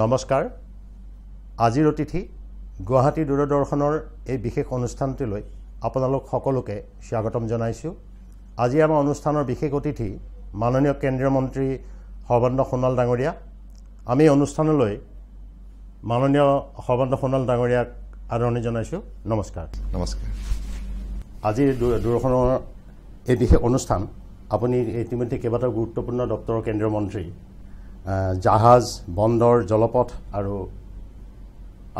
নমস্কাৰ আজিৰ অতিথি গুৱাহাটী দূৰদৰ্শনৰ এই বিশেষ অনুষ্ঠানটিলৈ আপোনালোক সকলোকে স্বাগতম জনাইছো আজি আমাৰ অনুষ্ঠানৰ বিশেষ অতিথি মাননীয় কেন্দ্ৰীয় মন্ত্ৰী সৰ্বানন্দ সোণোৱাল ডাঙৰীয়া আমি অনুষ্ঠানলৈ মাননীয় সৰ্বানন্দ সোণোৱাল ডাঙৰীয়াক আদৰণি জনাইছো নমস্কাৰ আজিৰ দূৰদৰ্শনৰ এই বিশেষ অনুষ্ঠান আপুনি ইতিমধ্যে কেইবাটাও গুৰুত্বপূৰ্ণ দপ্তৰৰ কেন্দ্ৰীয় মন্ত্ৰী জাহাজ বন্দৰ জলপথ আৰু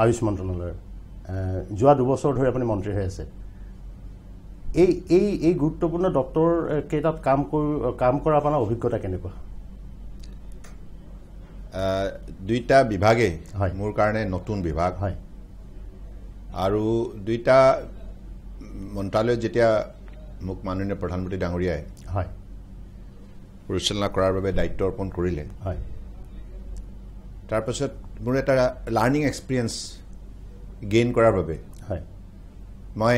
আয়ুষ মন্ত্ৰালয়ৰ যোৱা 2 বছৰ ধৰি আপুনি মন্ত্ৰী হৈ আছে এই গুৰুত্বপূৰ্ণ দপ্তৰ কেইটাত কাম কৰা আপোনাৰ অভিজ্ঞতা কেনেকুৱা দুইটা বিভাগে মোৰ কাৰণে নতুন বিভাগ হয় আৰু দুইটা মন্ত্ৰালয় যেতিয়া মোক মাননীয় প্ৰধানমন্ত্ৰী ডাঙৰীয়াই হয় পৰিচালনা কৰাৰ বাবে দায়িত্ব অৰ্পণ কৰিলে হয় তাৰপিছত মোৰ এটা লাৰ্নিং এক্সপিৰিয়েন্স গেইন কৰাৰ বাবে হয় মই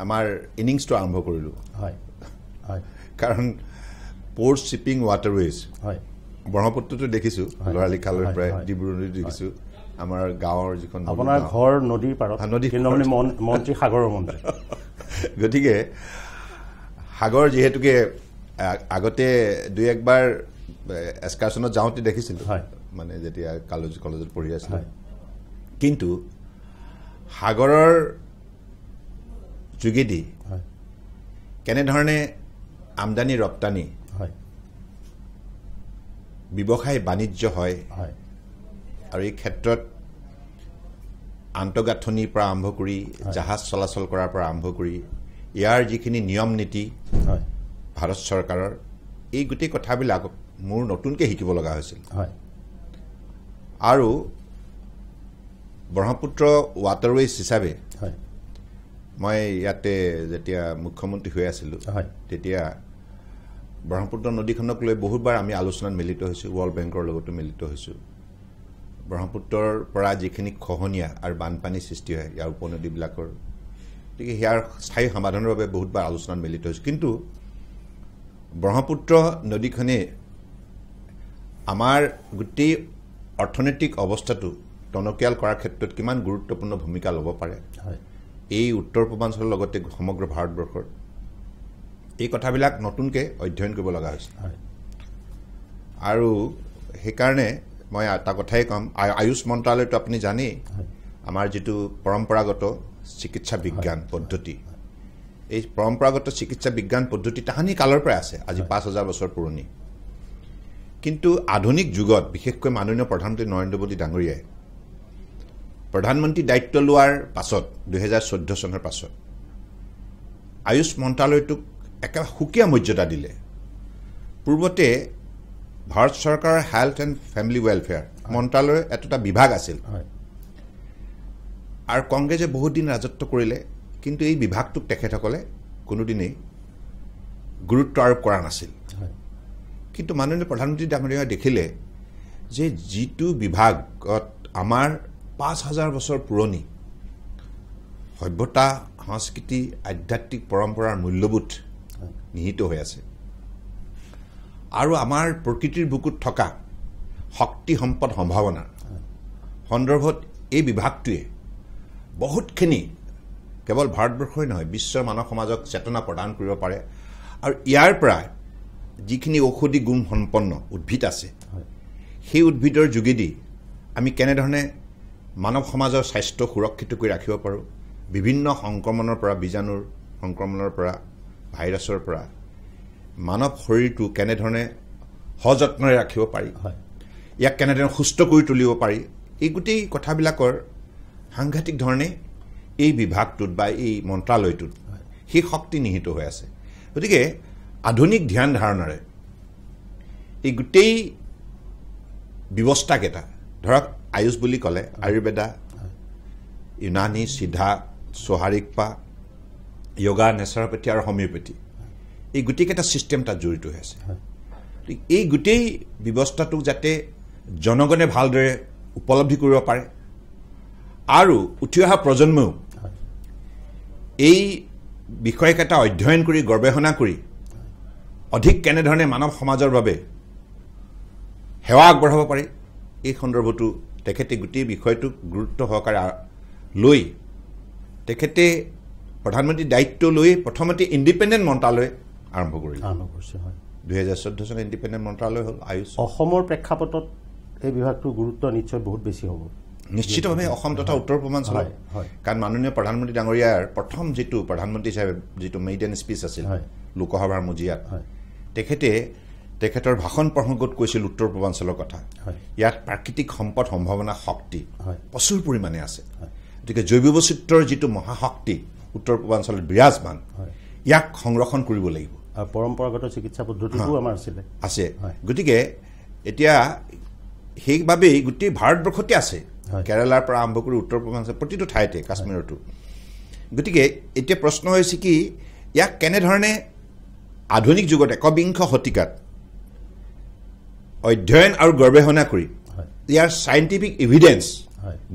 আমাৰ ইনিংছটো আৰম্ভ কৰিলোঁ হয় হয় কাৰণ পোৰ্ট শ্বিপিং ৱাটাৰৱেজ হয় ব্ৰহ্মপুত্ৰটো দেখিছোঁ লৰালি খালৰ প্ৰায় ডিব্ৰুগড় দেখিছোঁ আমাৰ গাঁৱৰ যিখন আপোনাৰ ঘৰ নদীৰ পাৰত কিন্তু আপুনি মন্ত্ৰী সাগৰৰ মন্ত্ৰী গতিকে সাগৰ যিহেতুকে আগতে দুই একবাৰ এক্সকাৰ্ছনত যাওঁতে দেখিছিলোঁ মানে যেতিয়া কলেজত পঢ়ি আছিলোঁ কিন্তু সাগৰৰ যোগেদি কেনেধৰণে আমদানি ৰপ্তানি ব্যৱসায় বাণিজ্য হয় আৰু এই ক্ষেত্ৰত আন্তঃগাঁথনিৰ পৰা আৰম্ভ কৰি জাহাজ চলাচল কৰাৰ পৰা আৰম্ভ কৰি ইয়াৰ যিখিনি নিয়ম নীতি ভাৰত চৰকাৰৰ এই গোটেই কথাবিলাক মোৰ নতুনকৈ শিকিব লগা হৈছিল আৰু ব্ৰহ্মপুত্ৰ ৱাটাৰৱেজ হিচাপে মই ইয়াতে যেতিয়া মুখ্যমন্ত্ৰী হৈ আছিলোঁ তেতিয়া ব্ৰহ্মপুত্ৰ নদীখনক লৈ বহুতবাৰ আমি আলোচনাত মিলিত হৈছোঁ ৱৰ্ল্ড বেংকৰ লগতো মিলিত হৈছোঁ ব্ৰহ্মপুত্ৰৰ পৰা যিখিনি খহনীয়া আৰু বানপানী সৃষ্টি হয় ইয়াৰ উপনদীবিলাকৰ গতিকে ইয়াৰ স্থায়ী সমাধানৰ বাবে বহুতবাৰ আলোচনাত মিলিত হৈছোঁ কিন্তু ব্ৰহ্মপুত্ৰ নদীখনে আমাৰ গোটেই অৰ্থনৈতিক অৱস্থাটো টনকিয়াল কৰাৰ ক্ষেত্ৰত কিমান গুৰুত্বপূৰ্ণ ভূমিকা ল'ব পাৰে এই উত্তৰ পূৰ্বাঞ্চলৰ লগতে সমগ্ৰ ভাৰতবৰ্ষৰ এই কথাবিলাক নতুনকৈ অধ্যয়ন কৰিব লগা হৈছে আৰু সেইকাৰণে মই এটা কথাই ক'ম আয়ুষ মন্ত্ৰালয়টো আপুনি জানেই আমাৰ যিটো পৰম্পৰাগত চিকিৎসা বিজ্ঞান পদ্ধতি এই পৰম্পৰাগত চিকিৎসা বিজ্ঞান পদ্ধতি তাহানি কালৰ পৰাই আছে আজি 5000 বছৰ পুৰণি কিন্তু আধুনিক যুগত বিশেষকৈ মাননীয় প্ৰধানমন্ত্ৰী নৰেন্দ্ৰ মোদী ডাঙৰীয়াই প্ৰধানমন্ত্ৰী দায়িত্ব লোৱাৰ পাছত 2014 চনৰ পাছত আয়ুষ মন্ত্ৰালয়টোক একেবাৰে সুকীয়া মৰ্যাদা দিলে পূৰ্বতে ভাৰত চৰকাৰৰ হেল্থ এণ্ড ফেমিলি ৱেলফেয়াৰ মন্ত্ৰালয়ৰ এটা বিভাগ আছিল আৰু কংগ্ৰেছে বহুত দিন ৰাজত্ব কৰিলে কিন্তু এই বিভাগটোক তেখেতসকলে কোনোদিনেই গুৰুত্ব আৰোপ কৰা নাছিল কিন্তু মাননীয় প্ৰধানমন্ত্ৰী ডাঙৰীয়াই দেখিলে যে যিটো বিভাগত আমাৰ 5000 বছৰ পুৰণি সভ্যতা সংস্কৃতি আধ্যাত্মিক পৰম্পৰাৰ মূল্যবোধ নিহিত হৈ আছে আৰু আমাৰ প্ৰকৃতিৰ বুকুত থকা শক্তি সম্পদ সম্ভাৱনা সন্দৰ্ভত এই বিভাগটোৱে বহুতখিনি কেৱল ভাৰতবৰ্ষই নহয় বিশ্বৰ মানৱ সমাজক চেতনা প্ৰদান কৰিব পাৰে আৰু ইয়াৰ পৰা যিখিনি ঔষধি গুণ সম্পন্ন উদ্ভিদ আছে সেই উদ্ভিদৰ যোগেদি আমি কেনেধৰণে মানৱ সমাজৰ স্বাস্থ্য সুৰক্ষিত কৰি ৰাখিব পাৰোঁ বিভিন্ন সংক্ৰমণৰ পৰা বীজাণুৰ সংক্ৰমণৰ পৰা ভাইৰাছৰ পৰা মানৱ শৰীৰটো কেনেধৰণে সযত্নৰে ৰাখিব পাৰি ইয়াক কেনেধৰণে সুস্থ কৰি তুলিব পাৰি এই গোটেই কথাবিলাকৰ সাংঘাতিক ধৰণে এই বিভাগটোত বা এই মন্ত্ৰালয়টোত সেই শক্তি নিহিত হৈ আছে গতিকে আধুনিক ধ্যান ধাৰণাৰে এই গোটেই ব্যৱস্থাকেইটা ধৰক আয়ুষ বুলি ক'লে আয়ুৰ্বেদা ইউনানী সিদ্ধা সোহাৰিকপা যোগা নেচাৰোপেথি আৰু হোমিওপেথি এই গোটেইকেইটা ছিষ্টেম তাত জড়িত হৈ আছে এই গোটেই ব্যৱস্থাটোক যাতে জনগণে ভালদৰে উপলব্ধি কৰিব পাৰে আৰু উঠি অহা প্ৰজন্মও এই বিষয়কেইটা অধ্যয়ন কৰি গৱেষণা কৰি অধিক কেনেধৰণে মানৱ সমাজৰ বাবে সেৱা আগবঢ়াব পাৰি এই সন্দৰ্ভটো তেখেতে গোটেই বিষয়টোক গুৰুত্ব সহকাৰে লৈ তেখেতে প্ৰধানমন্ত্ৰীৰ দায়িত্ব লৈ প্ৰথমতে ইণ্ডিপেণ্ডেণ্ট মন্ত্ৰালয় আৰম্ভ কৰিছে 2014 চনত ইণ্ডিপেণ্ডেণ্ট মন্ত্ৰালয় হ'ল আয়ুষ অসমৰ প্ৰেক্ষাপটত এই বিভাগটোৰ গুৰুত্ব নিশ্চয় বহুত বেছি হ'ব নিশ্চিতভাৱে অসম তথা উত্তৰ পূৰ্বাঞ্চলত কাৰণ মাননীয় প্ৰধানমন্ত্ৰী ডাঙৰীয়াৰ প্ৰথম যিটো প্ৰধানমন্ত্ৰী হিচাপে যিটো মেইডেন স্পীচ আছিল লোকসভাৰ মজিয়াত তেখেতৰ ভাষণ প্ৰসংগত কৈছিল উত্তৰ পূৰ্বাঞ্চলৰ কথা ইয়াত প্ৰাকৃতিক সম্পদ সম্ভাৱনা শক্তি প্ৰচুৰ পৰিমাণে আছে গতিকে জৈৱ বৈচিত্ৰ্যৰ যিটো মহাশক্তি উত্তৰ পূৰ্বাঞ্চলত বিৰাজমান ইয়াক সংৰক্ষণ কৰিব লাগিব আৰু পৰম্পৰাগত চিকিৎসা পদ্ধতিও আমাৰ আছে গতিকে এতিয়া সেইবাবেই গোটেই ভাৰতবৰ্ষতে আছে কেৰালাৰ পৰা আৰম্ভ কৰি উত্তৰ পূৰ্বাঞ্চল প্ৰতিটো ঠাইতে কাশ্মীৰতো গতিকে এতিয়া প্ৰশ্ন হৈছে কি ইয়াক কেনেধৰণে আধুনিক যুগত একবিংশ শতিকাত অধ্যয়ন আৰু গৱেষণা কৰি ইয়াৰ চাইণ্টিফিক এভিডেন্স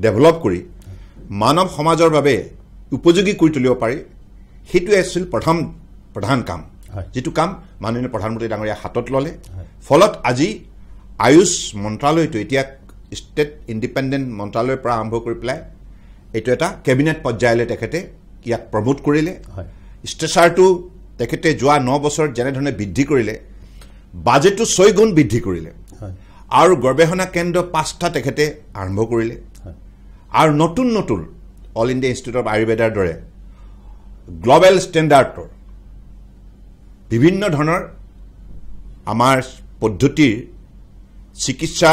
ডেভেলপ কৰি মানৱ সমাজৰ বাবে উপযোগী কৰি তুলিব পাৰি সেইটো আছিল প্ৰধান কাম যিটো কাম মাননীয় প্ৰধানমন্ত্ৰী ডাঙৰীয়া হাতত ল'লে ফলত আজি আয়ুষ মন্ত্ৰালয়টো এতিয়া ষ্টেট ইণ্ডিপেণ্ডেণ্ট মন্ত্ৰালয়ৰ পৰা আৰম্ভ কৰি পেলাই এইটো এটা কেবিনেট পৰ্যায়লৈ তেখেতে ইয়াক প্ৰমোট কৰিলে ষ্ট্ৰেচাৰটো তেখেতে যোৱা 9 বছৰত যেনেধৰণে বৃদ্ধি কৰিলে বাজেটটো 6 গুণ বৃদ্ধি কৰিলে আৰু গৱেষণা কেন্দ্ৰ 5টা তেখেতে আৰম্ভ কৰিলে আৰু নতুন অল ইণ্ডিয়া ইনষ্টিটিউট অফ আয়ুৰ্বেদাৰ দৰে গ্ল'বেল ষ্টেণ্ডাৰ্ডৰ বিভিন্ন ধৰণৰ আমাৰ পদ্ধতিৰ চিকিৎসা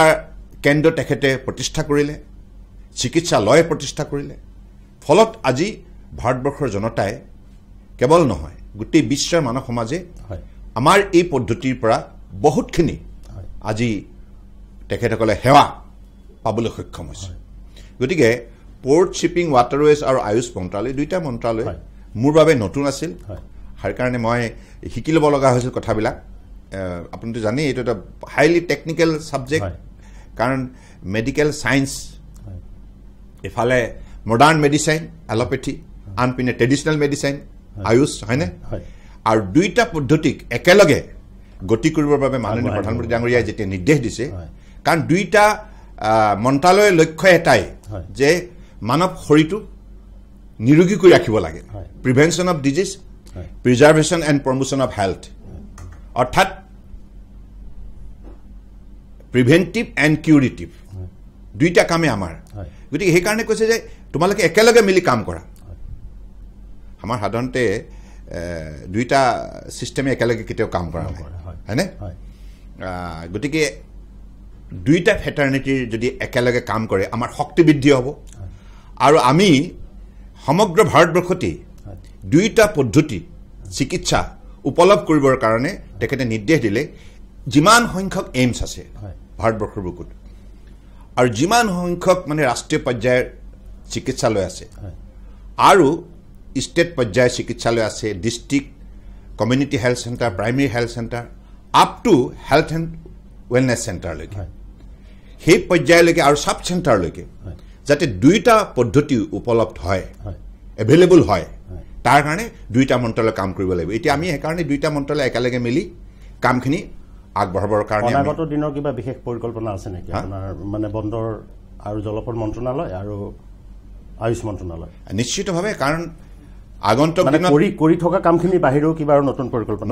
কেন্দ্ৰ তেখেতে প্ৰতিষ্ঠা কৰিলে চিকিৎসালয় প্ৰতিষ্ঠা কৰিলে ফলত আজি ভাৰতবৰ্ষৰ জনতাই কেৱল নহয় গোটেই বিশ্বৰ মানৱ সমাজে আমাৰ এই পদ্ধতিৰ পৰা বহুতখিনি আজি তেখেতসকলে সেৱা পাবলৈ সক্ষম হৈছে গতিকে পোৰ্ট শ্বিপিং ৱাটাৰৱেজ আৰু আয়ুষ মন্ত্ৰালয় দুইটা মন্ত্ৰালয় মোৰ বাবে নতুন আছিল তাৰ কাৰণে মই শিকি ল'ব লগা হৈছিল কথাবিলাক আপুনিতো জানেই এইটো এটা হাইলি টেকনিকেল ছাবজেক্ট কাৰণ মেডিকেল ছায়েন্স এফালে মডাৰ্ণ মেডিচাইন এল'পেথি আনপিনে ট্ৰেডিশ্যনেল মেডিচাইন আয়ুষ হয়নে আৰু দুইটা পদ্ধতিক একেলগে গতি কৰিবৰ বাবে মাননীয় প্ৰধানমন্ত্ৰী ডাঙৰীয়াই যেতিয়া নিৰ্দেশ দিছে কাৰণ দুইটা মন্ত্ৰালয়ৰ লক্ষ্য এটাই যে মানৱ শৰীৰটো নিৰোগী কৰি ৰাখিব লাগে prevention of disease preservation and promotion of health অৰ্থাৎ প্ৰিভেণ্টিভ এণ্ড কিউৰেটিভ দুইটা কামে আমাৰ গতিকে সেইকাৰণে কৈছে যে তোমালোকে একেলগে মিলি কাম কৰা আমাৰ সাধাৰণতে দুইটা ছিষ্টেমে একেলগে কেতিয়াও কাম কৰা নহয় হয়নে গতিকে দুইটা ফেটাৰ্নিটিৰ যদি একেলগে কাম কৰে আমাৰ শক্তি বৃদ্ধি হ'ব আৰু আমি সমগ্ৰ ভাৰতবৰ্ষতেই দুইটা পদ্ধতি চিকিৎসা উপলব্ধ কৰিবৰ কাৰণে তেখেতে নিৰ্দেশ দিলে যিমান সংখ্যক এইমছ আছে ভাৰতবৰ্ষৰ বুকুত আৰু যিমান সংখ্যক মানে ৰাষ্ট্ৰীয় পৰ্যায়ৰ চিকিৎসালয় আছে আৰু ষ্টেট পৰ্যায়ৰ চিকিৎসালয় আছে district community health centre primary health centre up to health and wellness চেণ্টাৰলৈকে সেই পৰ্যায়লৈকে আৰু চাব চেণ্টাৰলৈকে যাতে দুইটা পদ্ধতি উপলব্ধ হয় এভেইলেবল হয় তাৰ কাৰণে দুইটা মন্ত্ৰালয় কাম কৰিব লাগিব এতিয়া আমি সেইকাৰণে দুইটা মন্ত্ৰালয় একেলগে মিলি কামখিনি আগবঢ়াবৰ কাৰণে অনাগত দিনৰ কিবা বিশেষ পৰিকল্পনা আছে নেকি আপোনাৰ মানে বন্দৰ আৰু জলপথ মন্ত্ৰণালয় আৰু আয়ুষ মন্ত্ৰণালয় নিশ্চিতভাৱে কাৰণ আগন্তুক দিনত কৰি থকা কামখিনিৰ বাহিৰেও কিবা আৰু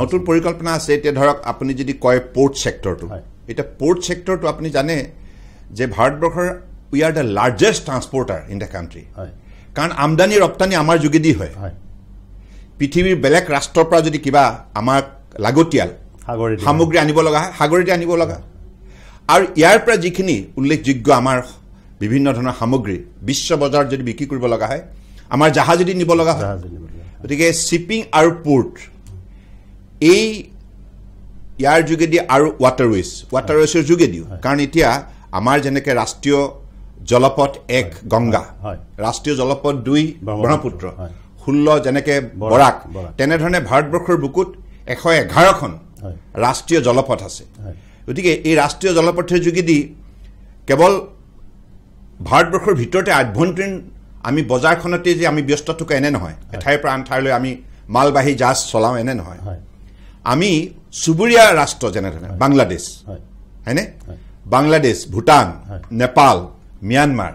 নতুন পৰিকল্পনা আছে এতিয়া ধৰক আপুনি যদি কয় পোৰ্ট ছেক্টৰটো এতিয়া পোৰ্ট ছেক্টৰটো আপুনি জানে যে ভাৰতবৰ্ষৰ we are the largest transporter in the country কাৰণ আমদানি ৰপ্তানি আমাৰ যোগেদি হয় পৃথিৱীৰ বেলেগ ৰাষ্ট্ৰৰ পৰা যদি কিবা আমাক লাগতিয়াল সামগ্ৰী আনিব লগা হয় সাগৰেদি আনিব লগা আৰু ইয়াৰ পৰা যিখিনি উল্লেখযোগ্য আমাৰ বিভিন্ন ধৰণৰ সামগ্ৰী বিশ্ব বজাৰত যদি বিক্ৰী কৰিব লগা হয় আমাৰ জাহাজেদি নিব লগা হয় গতিকে শ্বিপিং আৰু পোৰ্ট এই ইয়াৰ যোগেদি আৰু ৱাটাৰৱেজৰ যোগেদিও কাৰণ এতিয়া আমাৰ যেনেকৈ ৰাষ্ট্ৰীয় জলপথ 1 গংগা ৰাষ্ট্ৰীয় জলপথ 2 ব্ৰহ্মপুত্ৰ 16 যেনেকৈ বৰাক তেনেধৰণে ভাৰতবৰ্ষৰ বুকুত 111খন ৰাষ্ট্ৰীয় জলপথ আছে গতিকে এই ৰাষ্ট্ৰীয় জলপথৰ যোগেদি কেৱল ভাৰতবৰ্ষৰ ভিতৰতে আভ্যন্তৰীণ আমি বজাৰখনতে যে আমি ব্যস্ত থকা এনে নহয় এঠাইৰ পৰা আন ঠাইলৈ আমি মালবাহী জাহাজ চলাওঁ এনে নহয় আমি চুবুৰীয়া ৰাষ্ট্ৰ যেনেধৰণে বাংলাদেশ হয়নে বাংলাদেশ ভূটান নেপাল ম্যানমাৰ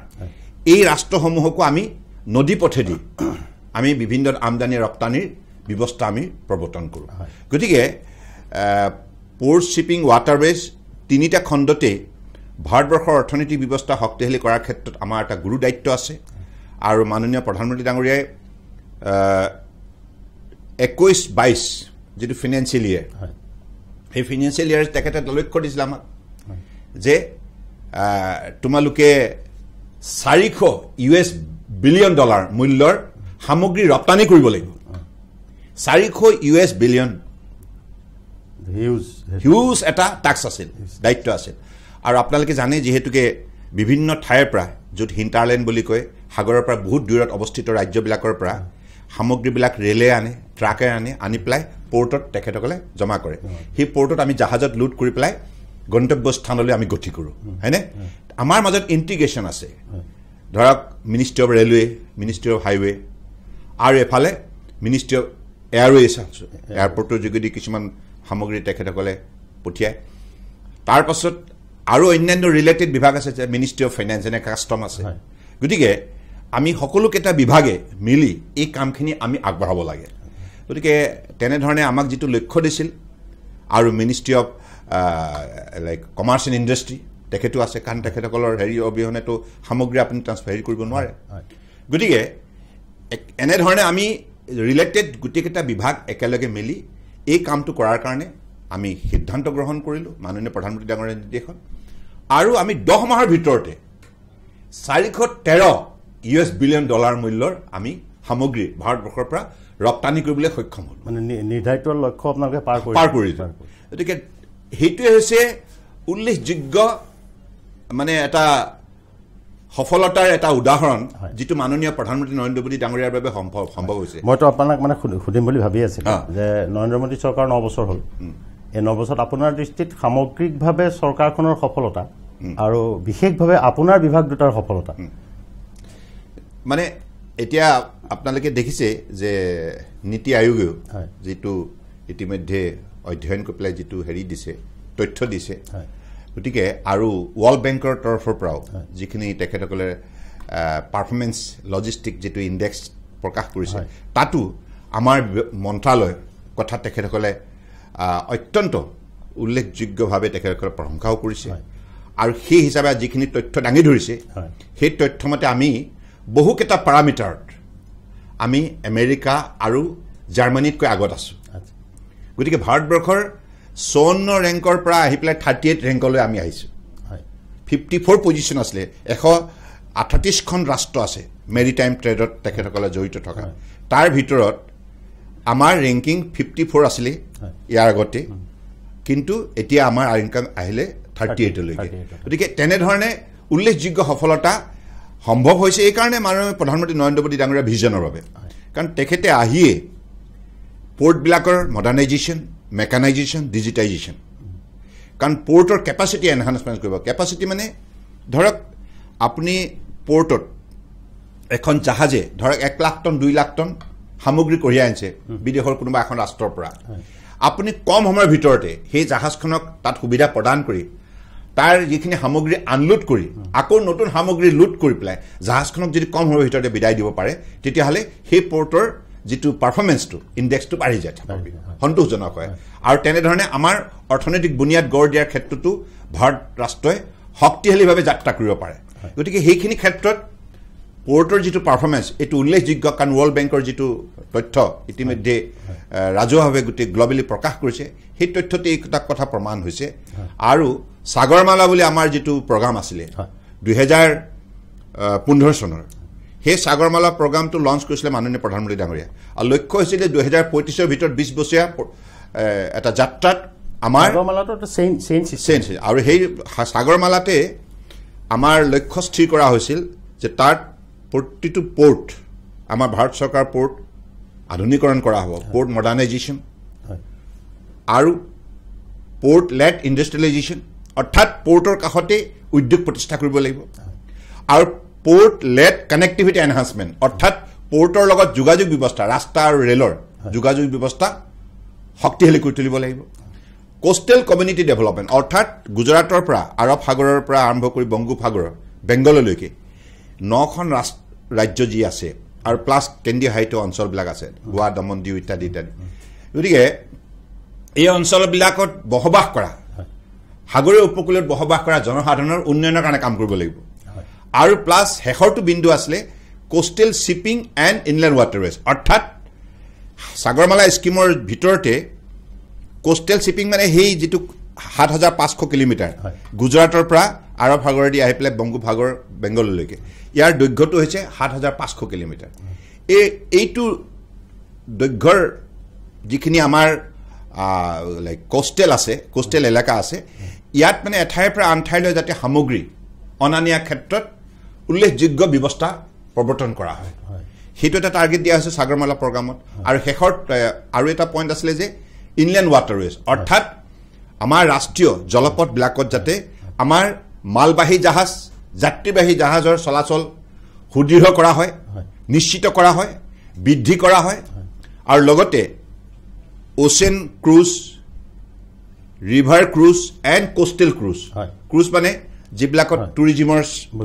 এই ৰাষ্ট্ৰসমূহকো আমি নদী পথেদি আমি বিভিন্ন আমদানি ৰপ্তানিৰ ব্যৱস্থা আমি প্ৰৱৰ্তন কৰোঁ গতিকে পোৰ্ট শিপিং ৱাটাৰৱেজ তিনিটা খণ্ডতে ভাৰতবৰ্ষৰ অৰ্থনৈতিক ব্যৱস্থা শক্তিশালী কৰাৰ ক্ষেত্ৰত আমাৰ এটা গুৰু দায়িত্ব আছে আৰু মাননীয় প্ৰধানমন্ত্ৰী ডাঙৰীয়াই 21-22 যেটো ফিনান্সিয়েল ইয়াৰ এই ফিনান্সিয়েল ইয়াৰ তেখেতে লক্ষ্য দিছিল আমাক যে তোমালোকে $400 বিলিয়ন মূল্যৰ সামগ্ৰী ৰপ্তানি কৰিব লাগিব $400 বিলিয়ন হিউজ এটা টাস্ক আছিল দায়িত্ব আছিল আৰু আপোনালোকে জানে যেহেতুকে বিভিন্ন ঠাইৰ পৰা য'ত হিণ্টাৰলেণ্ড বুলি কয় সাগৰৰ পৰা বহুত দূৰত অৱস্থিত ৰাজ্যবিলাকৰ পৰা সামগ্ৰীবিলাক ৰেলে আনে ট্ৰাকে আনি পেলাই পোৰ্টত তেখেতসকলে জমা কৰে সেই পোৰ্টত আমি জাহাজত লোড কৰি পেলাই গন্তব্য স্থানলৈ আমি গতি কৰোঁ হয়নে আমাৰ মাজত ইণ্টিগ্ৰেশ্যন আছে ধৰক ministry of railway ministry of highway আৰু এফালে মিনিষ্ট্ৰী অফ এয়াৰৱেজ আছে এয়াৰপৰ্টৰ যোগেদি কিছুমান সামগ্ৰী তেখেতসকলে পঠিয়ায় তাৰ পাছত আৰু অন্যান্য ৰিলেটেড বিভাগ আছে যে ministry of finance and custom আছে গতিকে আমি সকলোকেইটা বিভাগে মিলি এই কামখিনি আমি আগবঢ়াব লাগে গতিকে তেনেধৰণে আমাক যিটো লক্ষ্য দিছিল আৰু ministry of like commerce and industry তেখেতো আছে কাৰণ তেখেতসকলৰ হেৰি অবিহনেতো সামগ্ৰী আপুনি ট্ৰান্সফাৰ কৰিব নোৱাৰে গতিকে এনেধৰণে আমি ৰিলেটেড গোটেইকেইটা বিভাগ একেলগে মিলি এই কামটো কৰাৰ কাৰণে আমি সিদ্ধান্ত গ্ৰহণ কৰিলোঁ মাননীয় প্ৰধানমন্ত্ৰী ডাঙৰীয়াৰ নিৰ্দেশত আৰু আমি 10 মাহৰ ভিতৰতে $413 বিলিয়ন মূল্যৰ আমি সামগ্ৰী ভাৰতবৰ্ষৰ পৰা ৰপ্তানি কৰিবলৈ সক্ষম হ'লোঁ মানে নিৰ্ধাৰিত লক্ষ্য আপোনালোকে পাৰ কৰিছোঁ গতিকে সেইটোৱে হৈছে উল্লেখযোগ্য মানে এটা সফলতাৰ এটা উদাহৰণ যেটো মাননীয় প্ৰধানমন্ত্ৰী নৰেন্দ্ৰ মোদী ডাঙৰীয়াৰ বাবে সম্ভৱ হৈছে মইতো আপোনাক মানে সুধিম বুলি ভাবি আছিলোঁ যে নৰেন্দ্ৰ মোদী চৰকাৰ 9 বছৰ হ'ল এই 9 বছৰত আপোনাৰ দৃষ্টিত সামগ্ৰিকভাৱে চৰকাৰখনৰ সফলতা আৰু বিশেষভাৱে আপোনাৰ বিভাগ দুটাৰ সফলতা মানে এতিয়া আপোনালোকে দেখিছে যে নীতি আয়োগেও যেটো ইতিমধ্যে অধ্যয়ন কৰি পেলাই যেটো হেৰি দিছে তথ্য দিছে গতিকে আৰু ৱৰ্ল্ড বেংকৰ তৰফৰ পৰাও যিখিনি তেখেতসকলে পাৰফৰ্মেন্স লজিষ্টিক যেটো ইণ্ডেক্স প্ৰকাশ কৰিছে তাতো আমাৰ মন্ত্ৰালয় কথা তেখেতসকলে অত্যন্ত উল্লেখযোগ্যভাৱে তেখেতসকলে প্ৰশংসাও কৰিছে আৰু সেই হিচাপে যিখিনি তথ্য দাঙি ধৰিছে সেই তথ্যমতে আমি বহুকেইটা পাৰামিটাৰত আমি আমেৰিকা আৰু জাৰ্মানীতকৈ আগত আছোঁ গতিকে ভাৰতবৰ্ষৰ 54 ৰেংকৰ পৰা আহি পেলাই 38 ৰেংকলৈ আমি আহিছোঁ 54 পজিশ্যন আছিলে 138খন ৰাষ্ট্ৰ আছে মেৰিটাইম ট্ৰেডত তেখেতসকলে জড়িত থকা তাৰ ভিতৰত আমাৰ ৰেংকিং 54 আছিলে ইয়াৰ আগতে কিন্তু এতিয়া আমাৰ ৰেংকিং আহিলে 38 লৈকে গতিকে তেনেধৰণে উল্লেখযোগ্য সফলতা সম্ভৱ হৈছে এই কাৰণে মাননীয় প্ৰধানমন্ত্ৰী নৰেন্দ্ৰ মোদী ডাঙৰীয়াৰ ভিজনৰ বাবে কাৰণ তেখেতে আহিয়ে পোৰ্টবিলাকৰ মডাৰ্নাইজেশ্যন মেকানাইজেশ্যন ডিজিটাইজেশ্যন কাৰণ পোৰ্টৰ কেপাচিটি এনহান্সমেণ্ট কৰিব কেপাচিটি মানে ধৰক আপুনি পোৰ্টত এখন জাহাজে ধৰক 1 লাখ টন 2 লাখ টন সামগ্ৰী কঢ়িয়াই আনিছে বিদেশৰ কোনোবা এখন ৰাষ্ট্ৰৰ পৰা আপুনি কম সময়ৰ ভিতৰতে সেই জাহাজখনক তাত সুবিধা প্ৰদান কৰি তাৰ যিখিনি সামগ্ৰী আনলোড কৰি আকৌ নতুন সামগ্ৰী লোড কৰি পেলাই জাহাজখনক যদি কম সময়ৰ ভিতৰতে বিদায় দিব পাৰে তেতিয়াহ'লে সেই পোৰ্টৰ যেটো পাৰফৰ্মেন্সটো ইণ্ডেক্সটো বাঢ়ি যায় সন্তোষজনক হয় আৰু তেনেধৰণে আমাৰ অৰ্থনৈতিক বুনিয়াদ গঢ় দিয়াৰ ক্ষেত্ৰতো ভাৰত ৰাষ্ট্ৰই শক্তিশালীভাৱে যাত্ৰা কৰিব পাৰে গতিকে সেইখিনি ক্ষেত্ৰত পোৰ্টৰ যেটো পাৰফৰ্মেন্স এটো উল্লেখযোগ্য কাৰণ ৱৰ্ল্ড বেংকৰ যেটো তথ্য ইতিমধ্যে ৰাজহুৱাভাৱে গোটেই গ্লোবেলি প্ৰকাশ কৰিছে সেই তথ্যতে এইটা কথা প্ৰমাণ হৈছে আৰু সাগৰমালা বুলি আমাৰ যেটো প্ৰগ্ৰাম আছিলে 2015 চনৰ সেই সাগৰমালা প্ৰগ্ৰামটো লঞ্চ কৰিছিল মাননীয় প্ৰধানমন্ত্ৰী ডাঙৰীয়া আৰু লক্ষ্য হৈছিল 2035 ভিতৰত 20 বছৰীয়া এটা যাত্ৰাত আমাৰ সাগৰমালাটো চেঞ্জ আৰু সেই সাগৰমালাতে আমাৰ লক্ষ্য স্থিৰ কৰা হৈছিল যে তাত প্ৰতিটো পোৰ্ট আমাৰ ভাৰত চৰকাৰ পোৰ্ট আধুনিকৰণ কৰা হ'ব পোৰ্ট মডাৰ্নাইজেশ্যন আৰু পোৰ্ট লেড ইণ্ডাষ্ট্ৰিয়েলাইজেশ্যন অৰ্থাৎ পোৰ্টৰ কাষতে উদ্যোগ প্ৰতিষ্ঠা কৰিব লাগিব আৰু পোৰ্ট লেড কানেক্টিভিটি এনহান্সমেণ্ট অৰ্থাৎ পোৰ্টৰ লগত যোগাযোগ ব্যৱস্থা ৰাস্তা আৰু ৰেলৰ যোগাযোগ ব্যৱস্থা শক্তিশালী কৰি তুলিব লাগিব কোষ্টেল কমিউনিটি ডেভেলপমেণ্ট অৰ্থাৎ গুজৰাটৰ পৰা আৰব সাগৰৰ পৰা আৰম্ভ কৰি বংগোপসাগৰৰ বেংগললৈকে 9খন ৰাজ্য যি আছে আৰু প্লাছ কেন্দ্ৰীয় শাসিত অঞ্চলবিলাক আছে গোৱা দমন দিউ ইত্যাদি ইত্যাদি গতিকে এই অঞ্চলবিলাকত বসবাস কৰা সাগৰীয় উপকূলত বসবাস কৰা জনসাধাৰণৰ উন্নয়নৰ কাৰণে কাম কৰিব লাগিব আৰু প্লাছ শেষৰটো বিন্দু আছিলে coastal shipping and inland waterways অৰ্থাৎ সাগৰমালা স্কিমৰ ভিতৰতে কোষ্টেল শিপিং মানে সেই যিটো 7,500 কিলোমিটাৰ গুজৰাটৰ পৰা আৰৱ সাগৰেদি আহি পেলাই বংগোপসাগৰ বেংগললৈকে ইয়াৰ দৈৰ্ঘ্যটো হৈছে 7,500 কিলোমিটাৰ এইটো দৈৰ্ঘ্যৰ যিখিনি আমাৰ লাইক কোষ্টেল আছে কোষ্টেল এলেকা আছে ইয়াত মানে এঠাইৰ পৰা আন ঠাইলৈ যাতে সামগ্ৰী অনা নিয়া ক্ষেত্ৰত উল্লেখযোগ্য ব্যৱস্থা প্ৰৱৰ্তন কৰা হয় সেইটো এটা টাৰ্গেট দিয়া হৈছে সাগৰমালা প্ৰগ্ৰামত আৰু শেষৰ আৰু এটা পইণ্ট আছিলে যে ইনলেণ্ড ৱাটাৰৱেজ অৰ্থাৎ আমাৰ ৰাষ্ট্ৰীয় জলপথবিলাকত যাতে আমাৰ মালবাহী জাহাজ যাত্ৰীবাহী জাহাজৰ চলাচল সুদৃঢ় কৰা হয় নিশ্চিত কৰা হয় বৃদ্ধি কৰা হয় আৰু লগতে ocean cruise river cruise and coastal cruise cruise মানে যিবিলাকত টুৰিজিমৰ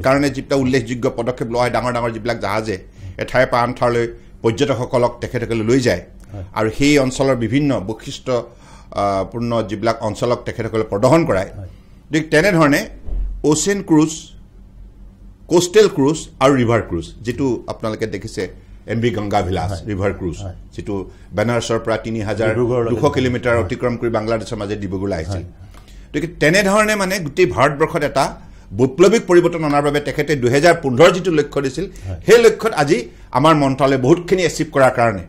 কাৰণে যিবিলাক উল্লেখযোগ্য পদক্ষেপ লোৱা হয় ডাঙৰ ডাঙৰ যিবিলাক জাহাজে এঠাইৰ পৰা আন ঠাইলৈ পৰ্যটকসকলক তেখেতসকলে লৈ যায় আৰু সেই অঞ্চলৰ বিভিন্ন বৈশিষ্ট্যপূৰ্ণ যিবিলাক অঞ্চলক তেখেতসকলে প্ৰদৰ্শন কৰায় গতিকে তেনেধৰণে ওচেন ক্ৰুজ কোষ্টেল ক্ৰুজ আৰু ৰিভাৰ ক্ৰুজ যিটো আপোনালোকে দেখিছে MV Ganga villus river cruise যিটো বেনাৰছৰ পৰা 3,200 কিলোমিটাৰ অতিক্ৰম কৰি বাংলাদেশৰ মাজে ডিব্ৰুগড়লৈ আহিছিল গতিকে তেনেধৰণে মানে গোটেই ভাৰতবৰ্ষত এটা বৈপ্লৱিক পৰিৱৰ্তন অনাৰ বাবে তেখেতে 2015 যিটো লক্ষ্য দিছিল সেই লক্ষ্যত আজি আমাৰ মন্ত্ৰালয়ে বহুতখিনি এচিভ কৰাৰ কাৰণে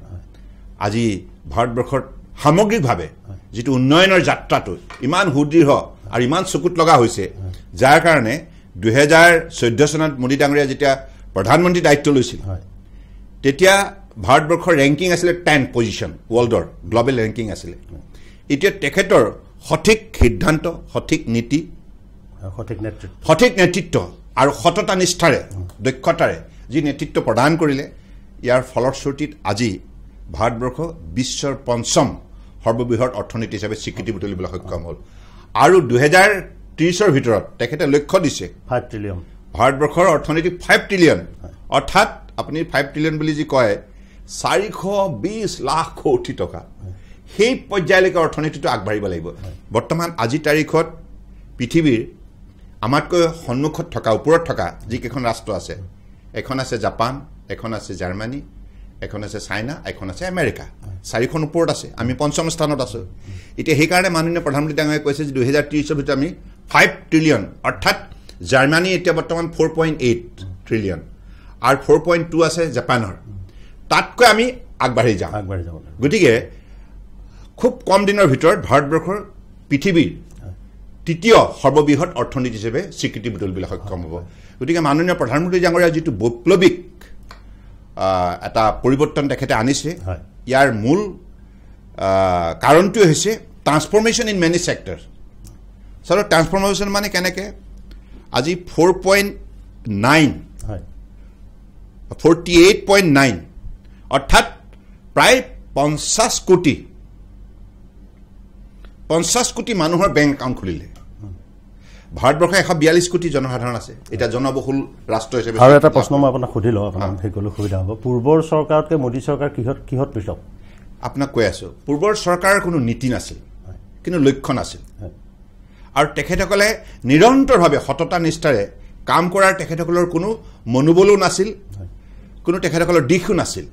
আজি ভাৰতবৰ্ষত সামগ্ৰিকভাৱে যিটো উন্নয়নৰ যাত্ৰাটো ইমান সুদৃঢ় আৰু ইমান চকুত লগা হৈছে যাৰ কাৰণে 2014 চনত মোদী ডাঙৰীয়া যেতিয়া প্ৰধানমন্ত্ৰী দায়িত্ব লৈছিল তেতিয়া ভাৰতবৰ্ষৰ ৰেংকিং আছিলে 10 পজিশ্যন ৱৰ্ল্ডৰ গ্লবেল ৰেংকিং আছিলে এতিয়া তেখেতৰ সঠিক সিদ্ধান্ত সঠিক নীতি সঠিক নেতৃত্ব আৰু সততা নিষ্ঠাৰে দক্ষতাৰে যি নেতৃত্ব প্ৰদান কৰিলে ইয়াৰ ফলশ্ৰুতিত আজি ভাৰতবৰ্ষ বিশ্বৰ 5ম সৰ্ববৃহৎ অৰ্থনীতি হিচাপে স্বীকৃতি বুটলিবলৈ সক্ষম হ'ল আৰু 2030ৰ ভিতৰত তেখেতে লক্ষ্য দিছে 5 ট্ৰিলিয়ন ভাৰতবৰ্ষৰ অৰ্থনীতি 5 ট্ৰিলিয়ন অৰ্থাৎ আপুনি 5 ট্ৰিলিয়ন বুলি যি কয় 420 লাখ কোটি টকা সেই পৰ্যায়লৈকে অৰ্থনীতিটো আগবাঢ়িব লাগিব বৰ্তমান আজি তাৰিখত পৃথিৱীৰ আমাতকৈ সন্মুখত থকা ওপৰত থকা যিকেইখন ৰাষ্ট্ৰ আছে এখন আছে জাপান এখন আছে জাৰ্মানী এখন আছে চাইনা এখন আছে আমেৰিকা 4খন ওপৰত আছে আমি 5ম স্থানত আছো এতিয়া সেইকাৰণে মাননীয় প্ৰধানমন্ত্ৰী ডাঙৰীয়াই কৈছে যে 2030ৰ ভিতৰত আমি 5 ট্ৰিলিয়ন অৰ্থাৎ জাৰ্মানী এতিয়া বৰ্তমান 4.8 ট্ৰিলিয়ন আৰু 4.2 আছে জাপানৰ তাতকৈ আমি আগবাঢ়ি যাম গতিকে খুব কম দিনৰ ভিতৰত ভাৰতবৰ্ষৰ পৃথিৱীৰ তৃতীয় সৰ্ববৃহৎ অৰ্থনীতি হিচাপে স্বীকৃতি বুটলিবলৈ সক্ষম হ'ব গতিকে মাননীয় প্ৰধানমন্ত্ৰী ডাঙৰীয়াৰ যিটো বৈপ্লৱিক এটা পৰিৱৰ্তন তেখেতে আনিছে ইয়াৰ মূল কাৰণটো হৈছে ট্ৰান্সফৰ্মেশ্যন ইন মেনি ছেক্টৰ সৰ ট্ৰান্সফৰ্মেশ্যন মানে কেনেকৈ আজি 48.9 অৰ্থাৎ প্ৰায় 50 কোটি মানুহৰ বেংক একাউণ্ট খুলিলে ভাৰতবৰ্ষৰ 142 কোটি জনসাধাৰণ আছে এটা জনবহুল ৰাষ্ট্ৰ হিচাপে আৰু এটা প্ৰশ্ন মই আপোনাক সুধিলো আপোনাক হেকলৈ সুবিধা হ'ব পূৰ্বৰ চৰকাৰতকৈ মোদী চৰকাৰ কিহত পৃথক আপোনাক কৈ আছো পূৰ্বৰ চৰকাৰৰ কোনো নীতি নাছিল কিন্তু লক্ষ্য নাছিল আৰু তেখেতসকলে নিৰন্তৰভাৱে সততা নিষ্ঠাৰে কাম কৰাৰ তেখেতসকলৰ কোনো মনোবলো নাছিল কোনো তেখেতসকলৰ দিশো নাছিল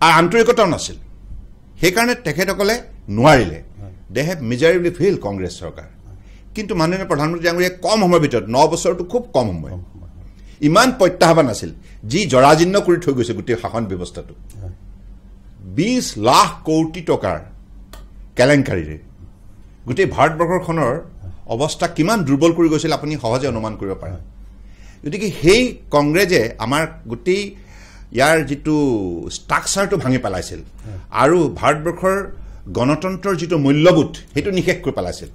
আৰু আন্তৰিকতাও নাছিল সেইকাৰণে তেখেতসকলে নোৱাৰিলে দে হেভ মিজাৰেবলি ফেইল কংগ্ৰেছ চৰকাৰ কিন্তু মাননীয় প্ৰধানমন্ত্ৰী ডাঙৰীয়াই কম সময়ৰ ভিতৰত 9 বছৰটো খুব কম সময় ইমান প্ৰত্যাহ্বান আছিল যি জৰাজীৰ্ণ কৰি থৈ গৈছে গোটেই শাসন ব্যৱস্থাটো 20 লাখ কোটি টকাৰ কেলেংকাৰীৰে গোটেই ভাৰতবৰ্ষখনৰ অৱস্থা কিমান দুৰ্বল কৰি গৈছিল আপুনি সহজে অনুমান কৰিব পাৰে গতিকে সেই কংগ্ৰেছে আমাৰ গোটেই ইয়াৰ যিটো ষ্ট্ৰাকচাৰটো ভাঙি পেলাইছিল আৰু ভাৰতবৰ্ষৰ গণতন্ত্ৰৰ যিটো মূল্যবোধ সেইটো নিশেষ কৰি পেলাইছিল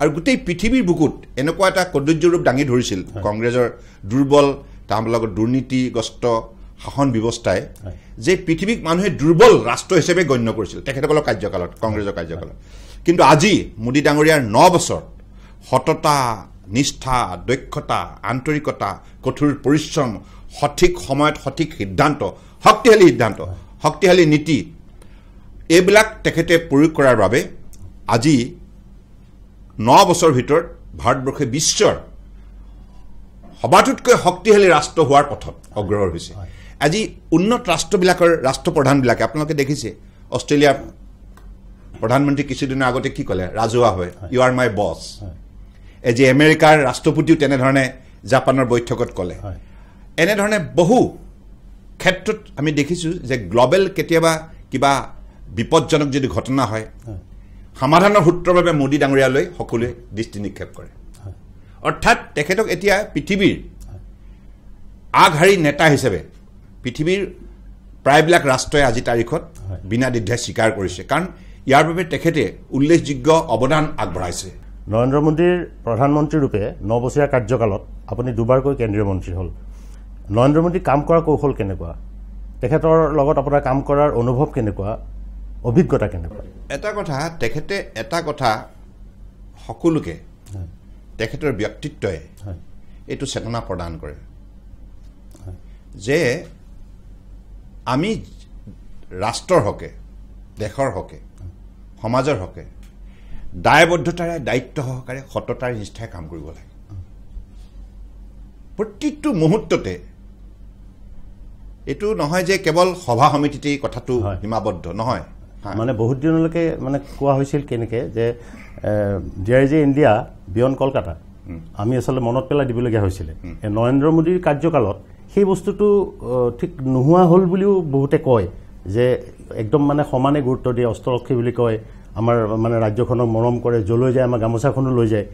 আৰু গোটেই পৃথিৱীৰ বুকুত এনেকুৱা এটা কদৰ্য ৰূপ দাঙি ধৰিছিল কংগ্ৰেছৰ দুৰ্বল তাৰ লগত দুৰ্নীতিগ্ৰস্ত শাসন ব্যৱস্থাই যে পৃথিৱীক মানুহে দুৰ্বল ৰাষ্ট্ৰ হিচাপে গণ্য কৰিছিল তেখেতসকলৰ কাৰ্যকালত কংগ্ৰেছৰ কাৰ্যকালত কিন্তু আজি মোদী ডাঙৰীয়াৰ 9 বছৰ সততা নিষ্ঠা দক্ষতা আন্তৰিকতা কঠোৰ পৰিশ্ৰম সঠিক সময়ত সঠিক সিদ্ধান্ত শক্তিশালী নীতি এইবিলাক তেখেতে প্ৰয়োগ কৰাৰ বাবে আজি 9 বছৰ ভিতৰত ভাৰতবৰ্ষে বিশ্বৰ সবাতোতকৈ শক্তিশালী ৰাষ্ট্ৰ হোৱাৰ পথত অগ্ৰসৰ হৈছে আজি উন্নত ৰাষ্ট্ৰবিলাকৰ ৰাষ্ট্ৰপ্ৰধানবিলাকে আপোনালোকে দেখিছে অষ্ট্ৰেলিয়াৰ প্ৰধানমন্ত্ৰী কিছুদিনৰ আগতে কি ক'লে ৰাজহুৱা হয় ইউ আৰ মাই বছ আজি আমেৰিকাৰ ৰাষ্ট্ৰপতিও তেনেধৰণে জাপানৰ বৈঠকত ক'লে এনেধৰণে বহু ক্ষেত্ৰত আমি দেখিছোঁ যে গ্ল'বেল কেতিয়াবা কিবা বিপদজনক যদি ঘটনা হয় সমাধানৰ সূত্ৰৰ বাবে মোদী ডাঙৰীয়ালৈ সকলোৱে দৃষ্টি নিক্ষেপ কৰে অৰ্থাৎ তেখেতক এতিয়া পৃথিৱীৰ আগশাৰী নেতা হিচাপে পৃথিৱীৰ প্ৰায়বিলাক ৰাষ্ট্ৰই আজি তাৰিখত বিনা দ্বিধাই স্বীকাৰ কৰিছে কাৰণ ইয়াৰ বাবে তেখেতে উল্লেখযোগ্য অৱদান আগবঢ়াইছে নৰেন্দ্ৰ মোদীৰ প্ৰধানমন্ত্ৰী ৰূপে 9 বছৰীয়া কাৰ্যকালত আপুনি দুবাৰকৈ কেন্দ্ৰীয় মন্ত্ৰী হ'ল নৰেন্দ্ৰ মোদী কাম কৰাৰ কৌশল কেনেকুৱা তেখেতৰ লগত আপোনাৰ কাম কৰাৰ অনুভৱ কেনেকুৱা অভিজ্ঞতা কেনেকুৱা এটা কথা সকলোকে তেখেতৰ ব্যক্তিত্বই এইটো চেতনা প্ৰদান কৰে যে আমি ৰাষ্ট্ৰৰ হকে দেশৰ হকে সমাজৰ হকে দায়বদ্ধতাৰে দায়িত্ব সহকাৰে সততাৰ নিষ্ঠাৰে কাম কৰিব লাগে প্ৰতিটো মুহূৰ্ততে এইটো নহয় যে কেৱল সভা সমিতিতেই কথাটো সীমাবদ্ধ নহয় মানে বহুত দিনলৈকে মানে কোৱা হৈছিল কেনেকৈ যে dear is India beyond Kolkata আমি আচলতে মনত পেলাই দিবলগীয়া হৈছিলে নৰেন্দ্ৰ মোদীৰ কাৰ্যকালত সেই বস্তুটো ঠিক নোহোৱা হ'ল বুলিও বহুতে কয় যে একদম মানে সমানে গুৰুত্ব দিয়ে অষ্টলক্ষী বুলি কয় আমাৰ মানে ৰাজ্যখনক মৰম কৰে যলৈ যায় আমাৰ গামোচাখনো লৈ যায়